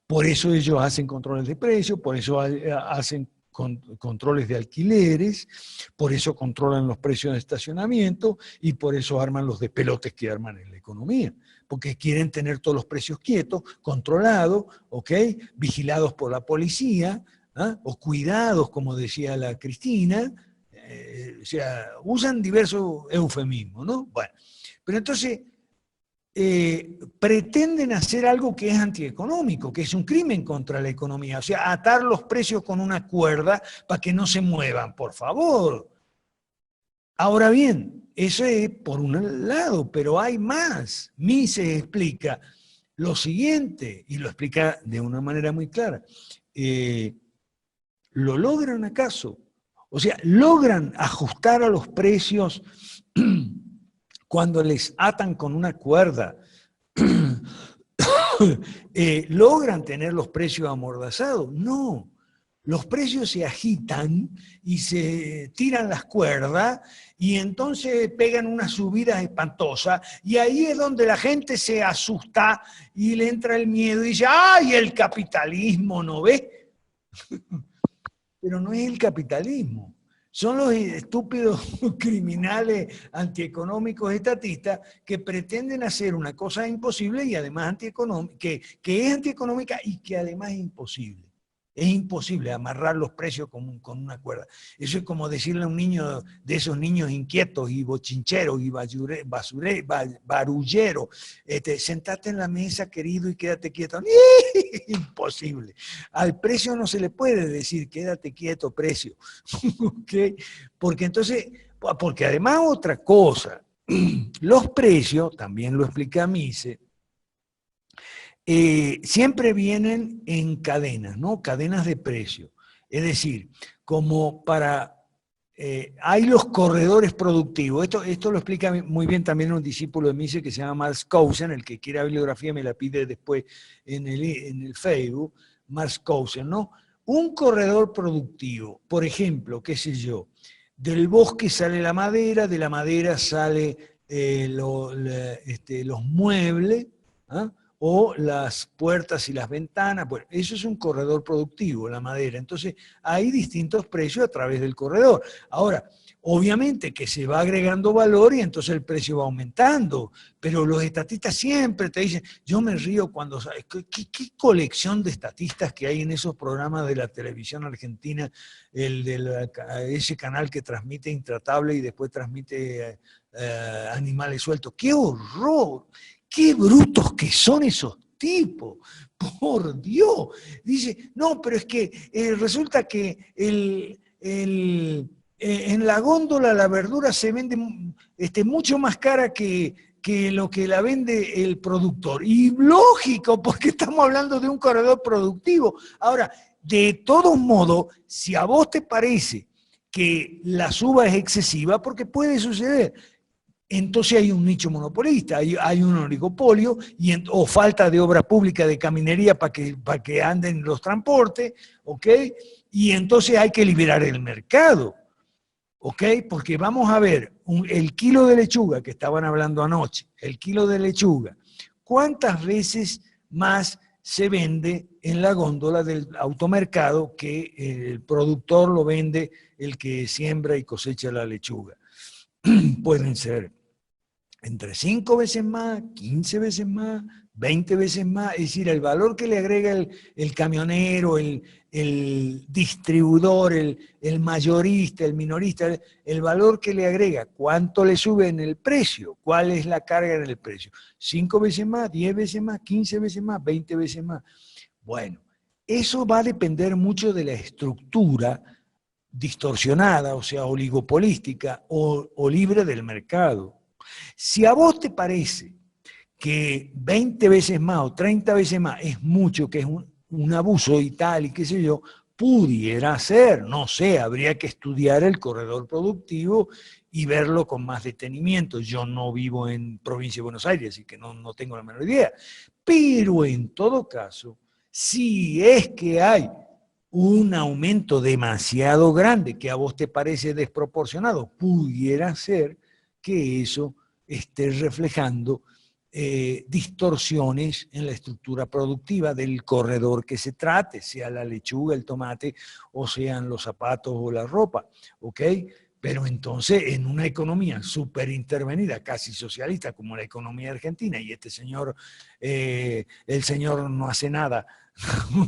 [SPEAKER 1] Por eso ellos hacen controles de precios, por eso hacen controles de alquileres, por eso controlan los precios de estacionamiento y por eso arman los despelotes que arman en la economía, porque quieren tener todos los precios quietos, controlados, ¿ok? Vigilados por la policía, ¿ah? O cuidados, como decía la Cristina, o sea, usan diversos eufemismos, ¿no? Bueno, pero entonces pretenden hacer algo que es antieconómico, que es un crimen contra la economía, o sea, atar los precios con una cuerda para que no se muevan, por favor. Ahora bien, eso es por un lado, pero hay más. Mises explica lo siguiente, y lo explica de una manera muy clara. ¿Lo logran acaso? O sea, ¿logran ajustar a los precios cuando les atan con una cuerda? ¿Logran tener los precios amordazados? No. Los precios se agitan y se tiran las cuerdas y entonces pegan unas subidas espantosas y ahí es donde la gente se asusta y le entra el miedo y dice, ¡ay, el capitalismo! ¿No ves? Pero no es el capitalismo. Son los estúpidos criminales antieconómicos estatistas que pretenden hacer una cosa imposible y además antieconómica, que es antieconómica y que además es imposible. Es imposible amarrar los precios con una cuerda. Eso es como decirle a un niño, de esos niños inquietos y bochincheros y barulleros, sentate en la mesa, querido, y quédate quieto. Imposible. Al precio no se le puede decir, quédate quieto, precio. ¿Okay? Porque entonces, porque además otra cosa, los precios, también lo explica Mises, siempre vienen en cadenas, ¿no? Cadenas de precio. Es decir, como para... hay los corredores productivos. Esto lo explica muy bien también un discípulo de Mises que se llama Marx Cousin, el que quiera bibliografía me la pide después en el Facebook, Marx Cousin, ¿no? Un corredor productivo, por ejemplo, qué sé yo, del bosque sale la madera, de la madera sale los muebles, ¿ah? O las puertas y las ventanas, bueno, eso es un corredor productivo, la madera. Entonces, hay distintos precios a través del corredor. Ahora, obviamente que se va agregando valor y entonces el precio va aumentando, pero los estatistas siempre te dicen, yo me río cuando, ¿qué colección de estatistas que hay en esos programas de la televisión argentina, ese canal que transmite Intratable y después transmite Animales Sueltos? ¡Qué horror! ¡Qué brutos que son esos tipos! ¡Por Dios! Dice, no, pero es que resulta que en la góndola la verdura se vende mucho más cara que lo que la vende el productor. Y lógico, porque estamos hablando de un corredor productivo. Ahora, de todos modos, si a vos te parece que la suba es excesiva, porque puede suceder, entonces hay un nicho monopolista, hay un oligopolio o falta de obra pública de caminería para que anden los transportes, ¿ok? Y entonces hay que liberar el mercado, ¿ok? Porque vamos a ver, el kilo de lechuga que estaban hablando anoche, el kilo de lechuga, ¿cuántas veces más se vende en la góndola del automercado que el productor lo vende, el que siembra y cosecha la lechuga. Pueden ser entre 5 veces más, 15 veces más, 20 veces más, es decir, el valor que le agrega el camionero, el distribuidor, el mayorista, el minorista, el valor que le agrega, cuánto le sube en el precio, cuál es la carga en el precio. 5 veces más, 10 veces más, 15 veces más, 20 veces más. Bueno, eso va a depender mucho de la estructura distorsionada, o sea, oligopolística o libre del mercado. Si a vos te parece que 20 veces más o 30 veces más es mucho, que es un abuso y tal, y qué sé yo, pudiera ser, no sé, habría que estudiar el corredor productivo y verlo con más detenimiento. Yo no vivo en provincia de Buenos Aires, así que no tengo la menor idea. Pero en todo caso, si es que hay un aumento demasiado grande que a vos te parece desproporcionado, pudiera ser que eso esté reflejando distorsiones en la estructura productiva del corredor que se trate, sea la lechuga, el tomate, o sean los zapatos o la ropa, ¿ok? Pero entonces, en una economía súper intervenida, casi socialista, como la economía argentina, y este señor, el señor no hace nada,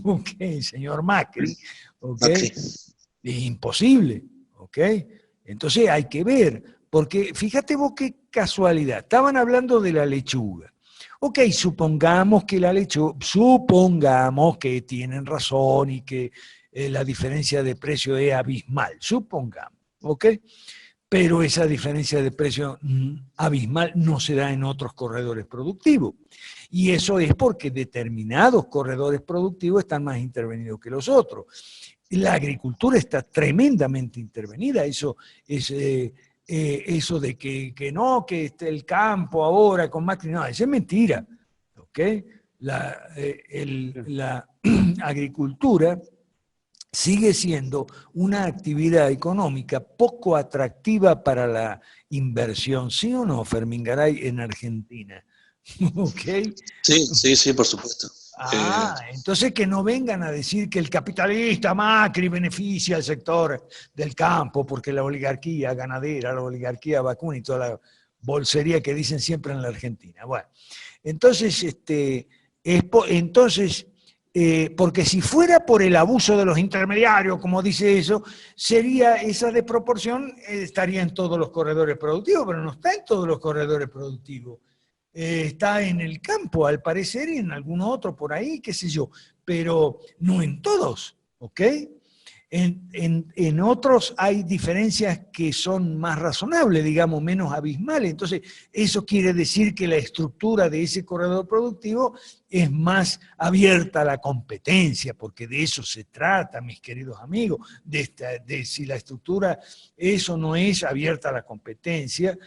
[SPEAKER 1] ¿ok? El señor Macri, ¿ok?
[SPEAKER 6] Macri.
[SPEAKER 1] Es imposible, ¿ok? Entonces hay que ver, porque fíjate vos qué casualidad, estaban hablando de la lechuga. Ok, supongamos que la lechuga, supongamos que tienen razón y que la diferencia de precio es abismal, supongamos, ¿ok? Pero esa diferencia de precio abismal no se da en otros corredores productivos. Y eso es porque determinados corredores productivos están más intervenidos que los otros. La agricultura está tremendamente intervenida, eso es... eso de que no, que el campo ahora con Macri, no, eso es mentira, ¿ok? La agricultura sigue siendo una actividad económica poco atractiva para la inversión, ¿sí o no, Fermín Garay, en Argentina? ¿Ok?
[SPEAKER 6] Sí, por supuesto.
[SPEAKER 1] Entonces que no vengan a decir que el capitalista Macri beneficia al sector del campo, porque la oligarquía ganadera, la oligarquía vacuna y toda la bolsería que dicen siempre en la Argentina. Bueno, entonces, porque si fuera por el abuso de los intermediarios, como dice eso, sería esa desproporción, estaría en todos los corredores productivos, pero no está en todos los corredores productivos. Está en el campo, al parecer, y en algún otro por ahí, qué sé yo, pero no en todos, ¿ok? En otros hay diferencias que son más razonables, digamos, menos abismales. Entonces, eso quiere decir que la estructura de ese corredor productivo es más abierta a la competencia, porque de eso se trata, mis queridos amigos, de si la estructura, eso no es abierta a la competencia,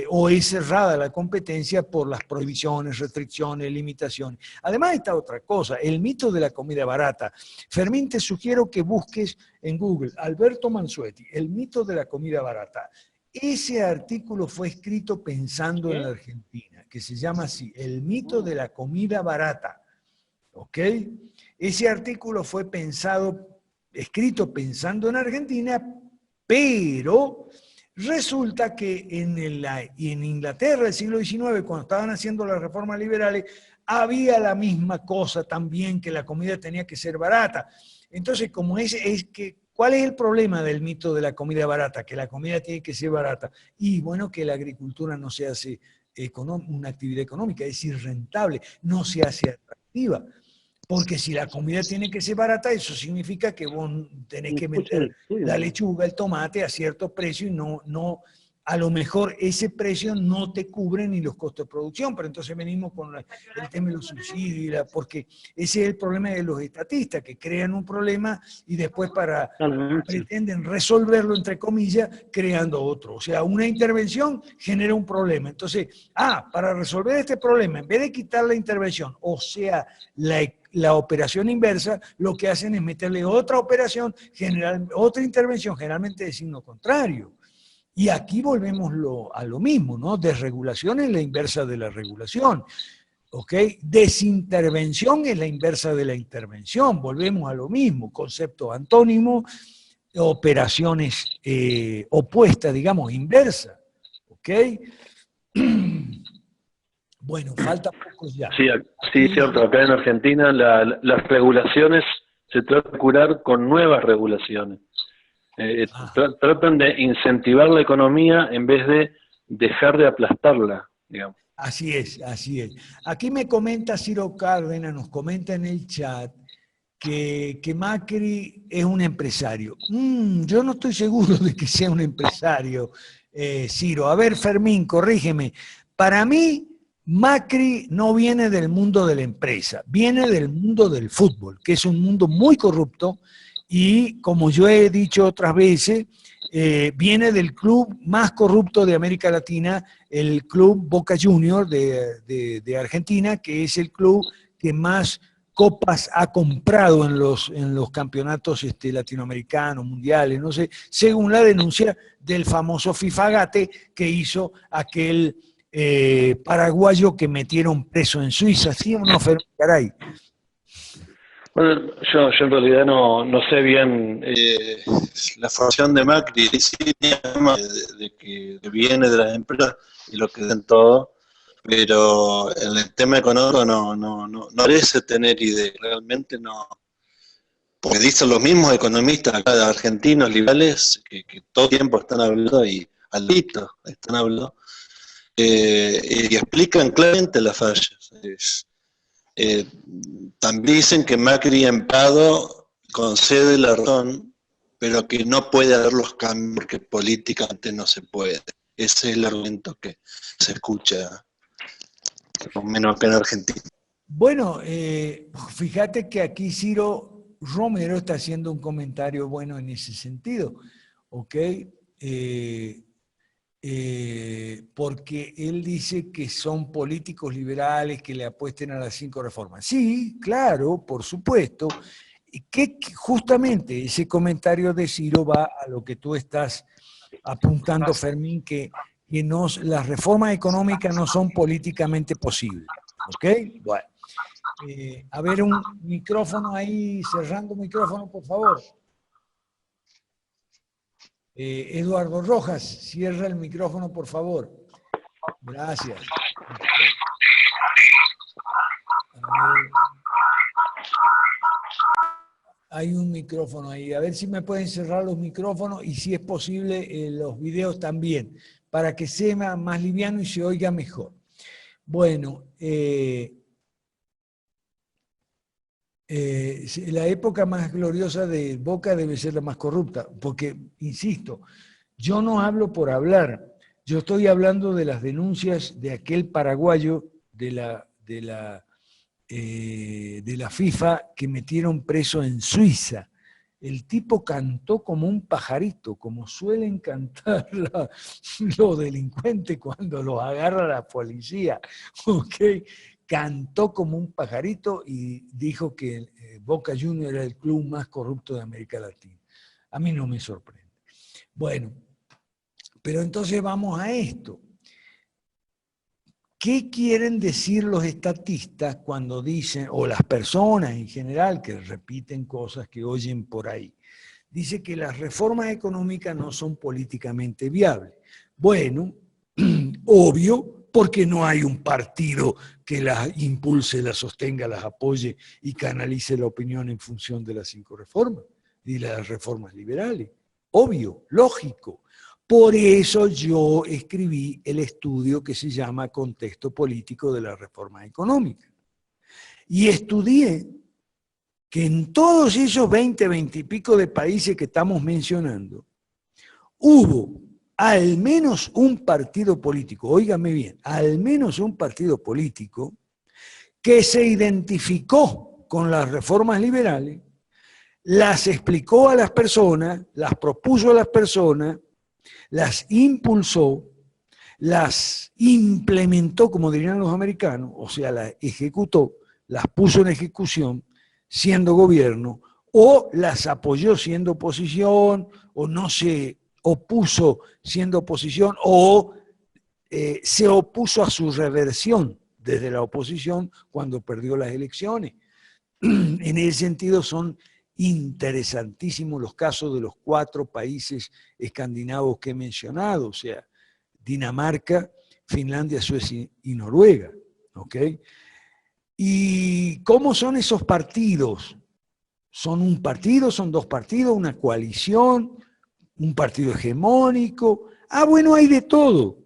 [SPEAKER 1] o es cerrada la competencia por las prohibiciones, restricciones, limitaciones. Además está otra cosa, el mito de la comida barata. Fermín, te sugiero que busques en Google Alberto Mansuetti, el mito de la comida barata. Ese artículo fue escrito pensando en la Argentina, que se llama así, el mito de la comida barata. ¿Ok? Ese artículo fue escrito pensando en Argentina, pero... Resulta que en Inglaterra del siglo XIX, cuando estaban haciendo las reformas liberales, había la misma cosa también, que la comida tenía que ser barata. Entonces, ¿cuál es el problema del mito de la comida barata? Que la comida tiene que ser barata. Y bueno, que la agricultura no se hace una actividad económica, es decir, rentable, no se hace atractiva. Porque si la comida tiene que ser barata, eso significa que vos tenés que meter la lechuga, el tomate a cierto precio y no, a lo mejor ese precio no te cubre ni los costos de producción, pero entonces venimos con el tema de los subsidios, porque ese es el problema de los estatistas, que crean un problema y después pretenden resolverlo, entre comillas, creando otro. O sea, una intervención genera un problema. Entonces, para resolver este problema, en vez de quitar la intervención, o sea, la operación inversa, lo que hacen es meterle otra operación, otra intervención, generalmente de signo contrario. Y aquí volvemos a lo mismo, ¿no? Desregulación es la inversa de la regulación. ¿Ok? Desintervención es la inversa de la intervención. Volvemos a lo mismo, concepto antónimo, operaciones opuestas, digamos, inversas. ¿Ok? Bueno, falta poco ya.
[SPEAKER 7] Sí, sí, cierto. Acá en Argentina las regulaciones se tratan de curar con nuevas regulaciones. Tratan de incentivar la economía en vez de dejar de aplastarla, digamos.
[SPEAKER 1] Así es, así es. Aquí me comenta Ciro Cárdenas, nos comenta en el chat que Macri es un empresario. Yo no estoy seguro de que sea un empresario, Ciro. A ver, Fermín, corrígeme. Para mí, Macri no viene del mundo de la empresa, viene del mundo del fútbol, que es un mundo muy corrupto y, como yo he dicho otras veces, viene del club más corrupto de América Latina, el club Boca Juniors de Argentina, que es el club que más copas ha comprado en los campeonatos latinoamericanos, mundiales, no sé, según la denuncia del famoso Fifagate que hizo aquel paraguayo que metieron preso en Suiza. ¿Sí o no, Fermín Garay?
[SPEAKER 7] Bueno, yo en realidad no sé bien.
[SPEAKER 6] La formación de Macri sí de que viene de las empresas y lo que den todo, pero en el tema económico no parece tener idea, realmente no. Porque dicen los mismos economistas acá, argentinos, liberales, que todo el tiempo están hablando y al pito están hablando, y explican claramente las fallas. También dicen que Macri en Prado concede la razón, pero que no puede haber los cambios porque políticamente no se puede. Ese es el argumento que se escucha, por lo menos acá en Argentina.
[SPEAKER 1] Bueno, fíjate que aquí Ciro Romero está haciendo un comentario bueno en ese sentido, ¿ok? Porque él dice que son políticos liberales que le apuesten a las 5 reformas. Sí, claro, por supuesto. Y que justamente ese comentario de Ciro va a lo que tú estás apuntando, Fermín, que las reformas económicas no son políticamente posibles. ¿Ok? Bueno. A ver, un micrófono ahí, cerrando micrófono, por favor. Eduardo Rojas, cierra el micrófono, por favor. Gracias. Hay un micrófono ahí. A ver si me pueden cerrar los micrófonos y si es posible los videos también, para que sea más liviano y se oiga mejor. Bueno, la época más gloriosa de Boca debe ser la más corrupta, porque, insisto, yo no hablo por hablar, yo estoy hablando de las denuncias de aquel paraguayo de la FIFA que metieron preso en Suiza. El tipo cantó como un pajarito, como suelen cantar los delincuentes cuando los agarra la policía, ¿ok? Cantó como un pajarito y dijo que Boca Juniors era el club más corrupto de América Latina. A mí no me sorprende. Bueno, pero entonces vamos a esto. ¿Qué quieren decir los estatistas cuando dicen, o las personas en general que repiten cosas que oyen por ahí? Dice que las reformas económicas no son políticamente viables. Bueno, obvio, porque no hay un partido que las impulse, las sostenga, las apoye y canalice la opinión en función de las 5 reformas y las reformas liberales. Obvio, lógico. Por eso yo escribí el estudio que se llama Contexto Político de la Reforma Económica. Y estudié que en todos esos 20 y pico de países que estamos mencionando, hubo al menos un partido político, óigame bien, al menos un partido político que se identificó con las reformas liberales, las explicó a las personas, las propuso a las personas, las impulsó, las implementó, como dirían los americanos, o sea, las ejecutó, las puso en ejecución siendo gobierno, o las apoyó siendo oposición, o no se opuso siendo oposición, o se opuso a su reversión desde la oposición cuando perdió las elecciones. En ese sentido son interesantísimos los casos de los 4 países escandinavos que he mencionado, o sea, Dinamarca, Finlandia, Suecia y Noruega. ¿Ok? ¿Y cómo son esos partidos? ¿Son un partido, son 2 partidos, una coalición, un partido hegemónico? Ah, bueno, hay de todo.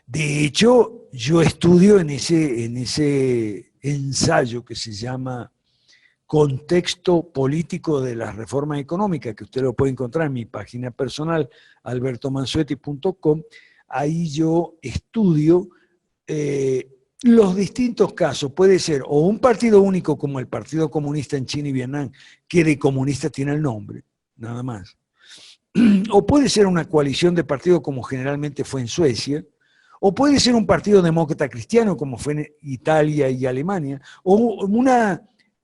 [SPEAKER 1] De hecho, yo estudio en ese ensayo que se llama Contexto Político de las Reformas Económicas, que usted lo puede encontrar en mi página personal, albertomansueti.com. Ahí yo estudio los distintos casos. Puede ser o un partido único como el Partido Comunista en China y Vietnam, que de comunista tiene el nombre, nada más. O puede ser una coalición de partidos como generalmente fue en Suecia, o puede ser un partido demócrata cristiano como fue en Italia y Alemania, o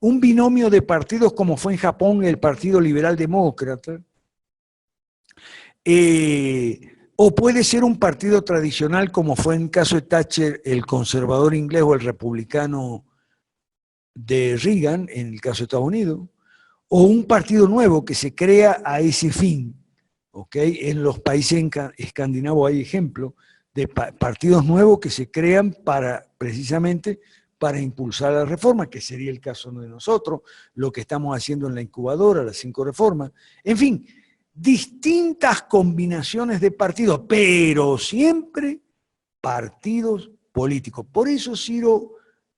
[SPEAKER 1] un binomio de partidos como fue en Japón el Partido Liberal Demócrata, o puede ser un partido tradicional como fue en el caso de Thatcher el conservador inglés o el republicano de Reagan en el caso de Estados Unidos, o un partido nuevo que se crea a ese fin. ¿Okay? En los países escandinavos hay ejemplos de partidos nuevos que se crean precisamente para impulsar la reforma, que sería el caso de nosotros, lo que estamos haciendo en la incubadora, las 5 reformas. En fin, distintas combinaciones de partidos, pero siempre partidos políticos. Por eso, Ciro,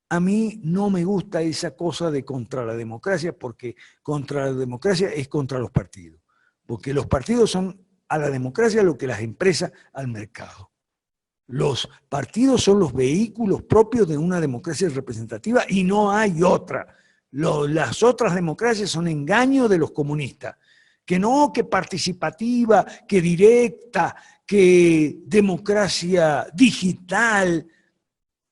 [SPEAKER 1] a mí no me gusta esa cosa de contra la democracia, porque contra la democracia es contra los partidos. Porque los partidos son a la democracia lo que las empresas al mercado. Los partidos son los vehículos propios de una democracia representativa y no hay otra. Las otras democracias son engaños de los comunistas. Que no, que participativa, que directa, que democracia digital,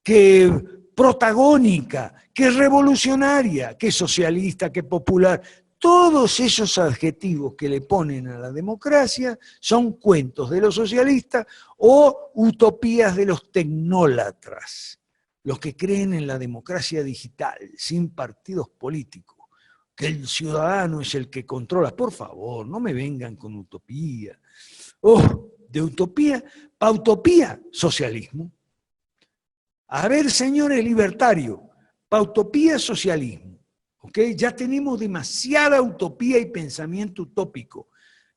[SPEAKER 1] que protagónica, que revolucionaria, que socialista, que popular. Todos esos adjetivos que le ponen a la democracia son cuentos de los socialistas o utopías de los tecnólatras, los que creen en la democracia digital, sin partidos políticos, que el ciudadano es el que controla. Por favor, no me vengan con utopía. De utopía, pa' utopía, socialismo. A ver, señores libertarios, pa' utopía, socialismo. ¿Okay? Ya tenemos demasiada utopía y pensamiento utópico,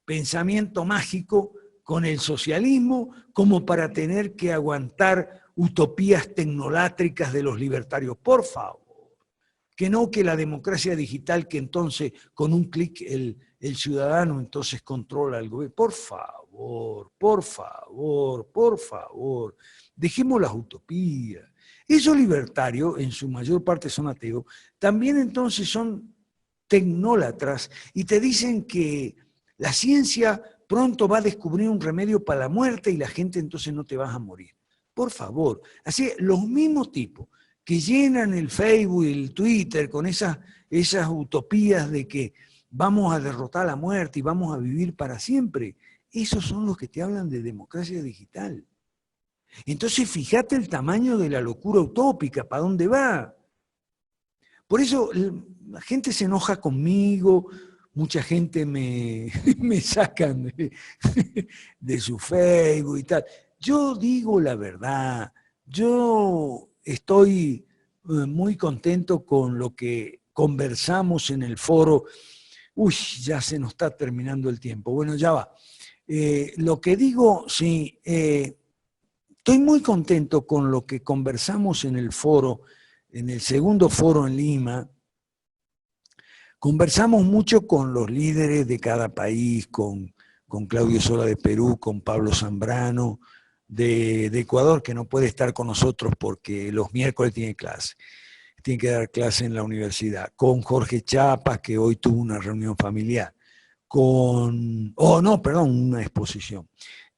[SPEAKER 1] pensamiento mágico con el socialismo, como para tener que aguantar utopías tecnolátricas de los libertarios. Por favor, que no que la democracia digital, que entonces con un clic el ciudadano entonces controla el gobierno. Por favor, por favor, por favor, dejemos las utopías. Esos libertarios, en su mayor parte son ateos, también entonces son tecnólatras y te dicen que la ciencia pronto va a descubrir un remedio para la muerte y la gente entonces no te vas a morir. Por favor, así los mismos tipos que llenan el Facebook y el Twitter con esas utopías de que vamos a derrotar la muerte y vamos a vivir para siempre, esos son los que te hablan de democracia digital. Entonces, fíjate el tamaño de la locura utópica, ¿para dónde va? Por eso la gente se enoja conmigo, mucha gente me sacan de su Facebook y tal. Yo digo la verdad, yo estoy muy contento con lo que conversamos en el foro. Uy, ya se nos está terminando el tiempo. Bueno, ya va. Lo que digo, sí... estoy muy contento con lo que conversamos en el foro, en el segundo foro en Lima. Conversamos mucho con los líderes de cada país, con Claudio Sola de Perú, con Pablo Zambrano de Ecuador, que no puede estar con nosotros porque los miércoles tiene clase. Tiene que dar clase en la universidad. Con Jorge Chapas, que hoy tuvo una reunión familiar. Una exposición.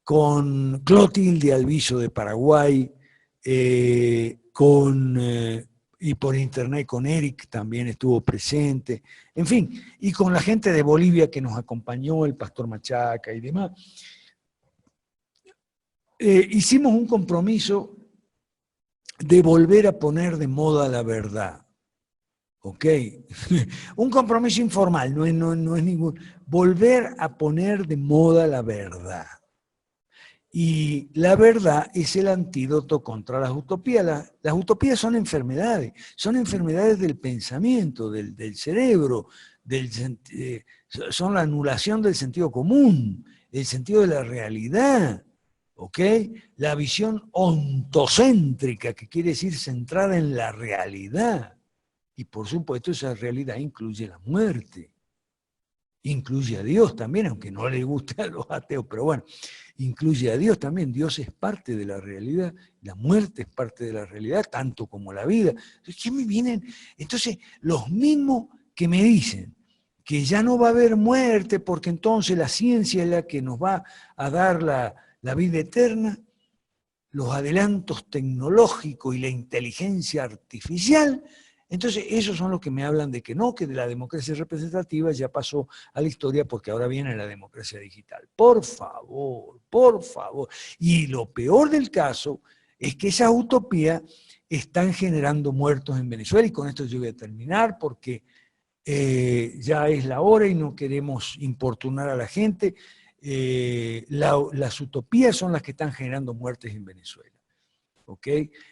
[SPEAKER 1] Con Clotilde Alviso de Paraguay, y por internet con Eric también estuvo presente, en fin, y con la gente de Bolivia que nos acompañó, el pastor Machaca y demás. Hicimos un compromiso de volver a poner de moda la verdad. ¿Ok? Un compromiso informal, no es ningún... Volver a poner de moda la verdad. Y la verdad es el antídoto contra las utopías. Las utopías son enfermedades del pensamiento, del cerebro, son la anulación del sentido común, el sentido de la realidad, ¿ok? La visión ontocéntrica, que quiere decir centrada en la realidad. Y por supuesto esa realidad incluye la muerte. Incluye a Dios también, aunque no le guste a los ateos, pero bueno, incluye a Dios también. Dios es parte de la realidad, la muerte es parte de la realidad, tanto como la vida. Entonces, ¿qué me vienen? Entonces, los mismos que me dicen que ya no va a haber muerte porque entonces la ciencia es la que nos va a dar la vida eterna, los adelantos tecnológicos y la inteligencia artificial. Entonces, esos son los que me hablan de que no, que de la democracia representativa ya pasó a la historia porque ahora viene la democracia digital. Por favor, por favor. Y lo peor del caso es que esas utopías están generando muertos en Venezuela, y con esto yo voy a terminar porque ya es la hora y no queremos importunar a la gente. Las utopías son las que están generando muertes en Venezuela. ¿Ok?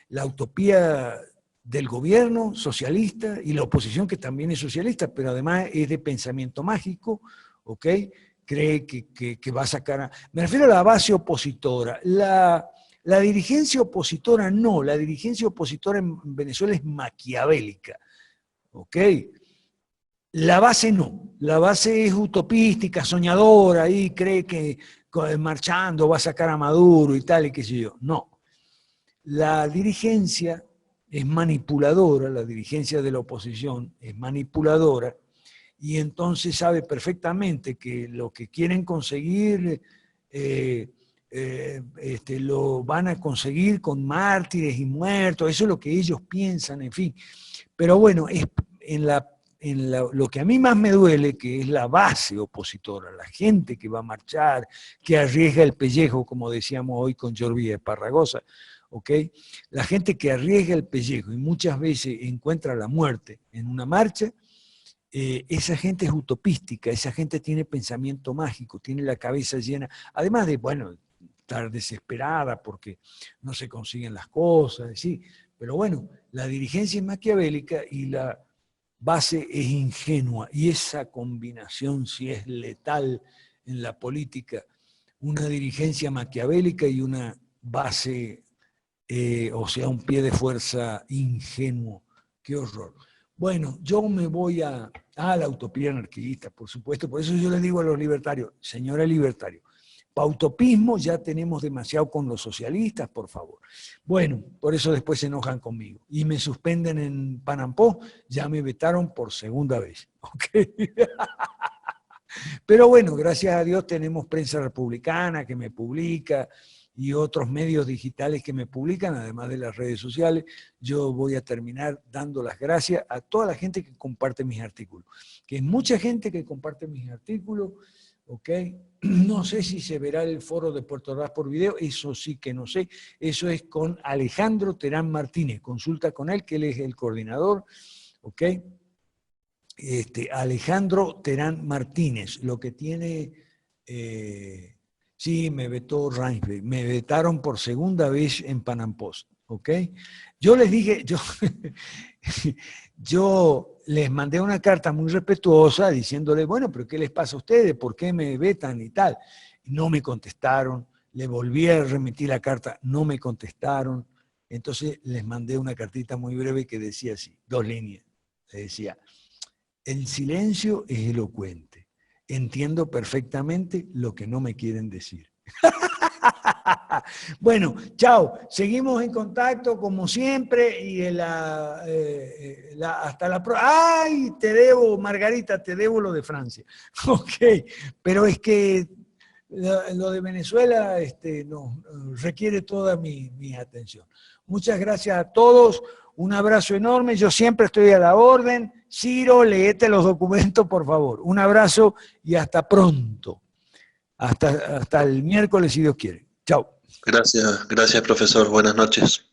[SPEAKER 1] La utopía del gobierno socialista y la oposición, que también es socialista, pero además es de pensamiento mágico, ¿ok? Cree que va a sacar... Me refiero a la base opositora. La dirigencia opositora no, la dirigencia opositora en Venezuela es maquiavélica, ¿ok? La base no, la base es utopística, soñadora, y cree que marchando va a sacar a Maduro y tal, y qué sé yo. No, la dirigencia es manipuladora, la dirigencia de la oposición es manipuladora, y entonces sabe perfectamente que lo que quieren conseguir lo van a conseguir con mártires y muertos, eso es lo que ellos piensan, en fin. Pero bueno, es lo que a mí más me duele, que es la base opositora, la gente que va a marchar, que arriesga el pellejo, como decíamos hoy con Jordi Esparragosa, ¿ok? La gente que arriesga el pellejo y muchas veces encuentra la muerte en una marcha, esa gente es utopística, esa gente tiene pensamiento mágico, tiene la cabeza llena, además de, bueno, estar desesperada porque no se consiguen las cosas, sí, pero bueno, la dirigencia es maquiavélica y la base es ingenua, y esa combinación sí es letal en la política, una dirigencia maquiavélica y una base, o sea, un pie de fuerza ingenuo. Qué horror. Bueno, yo me voy a la utopía anarquista, por supuesto, por eso yo le digo a los libertarios, señores libertarios, pautopismo ya tenemos demasiado con los socialistas, por favor. Bueno, por eso después se enojan conmigo. Y me suspenden en Panampó, ya me vetaron por segunda vez. ¿Okay? Pero bueno, gracias a Dios tenemos prensa republicana que me publica y otros medios digitales que me publican, además de las redes sociales. Yo voy a terminar dando las gracias a toda la gente que comparte mis artículos, que es mucha gente que comparte mis artículos. ¿Ok? No sé si se verá el foro de Puerto Ordaz por video, eso sí que no sé. Eso es con Alejandro Terán Martínez. Consulta con él, que él es el coordinador. ¿Ok? Alejandro Terán Martínez. Lo que tiene... sí, me vetó Reinsberg. Me vetaron por segunda vez en Panam Post. ¿Ok? Yo les dije... Yo les mandé una carta muy respetuosa diciéndole, bueno, pero ¿qué les pasa a ustedes? ¿Por qué me vetan y tal? No me contestaron, le volví a remitir la carta, no me contestaron. Entonces les mandé una cartita muy breve que decía así, 2 líneas. Le decía, el silencio es elocuente, entiendo perfectamente lo que no me quieren decir. Bueno, chao, seguimos en contacto como siempre y hasta la próxima. ¡Ay! Te debo, Margarita, te debo lo de Francia. Ok, pero es que lo de Venezuela requiere toda mi atención. Muchas gracias a todos, un abrazo enorme, yo siempre estoy a la orden. Ciro, léete los documentos, por favor. Un abrazo y hasta pronto. Hasta el miércoles, si Dios quiere. Chao.
[SPEAKER 6] Gracias, profesor. Buenas noches.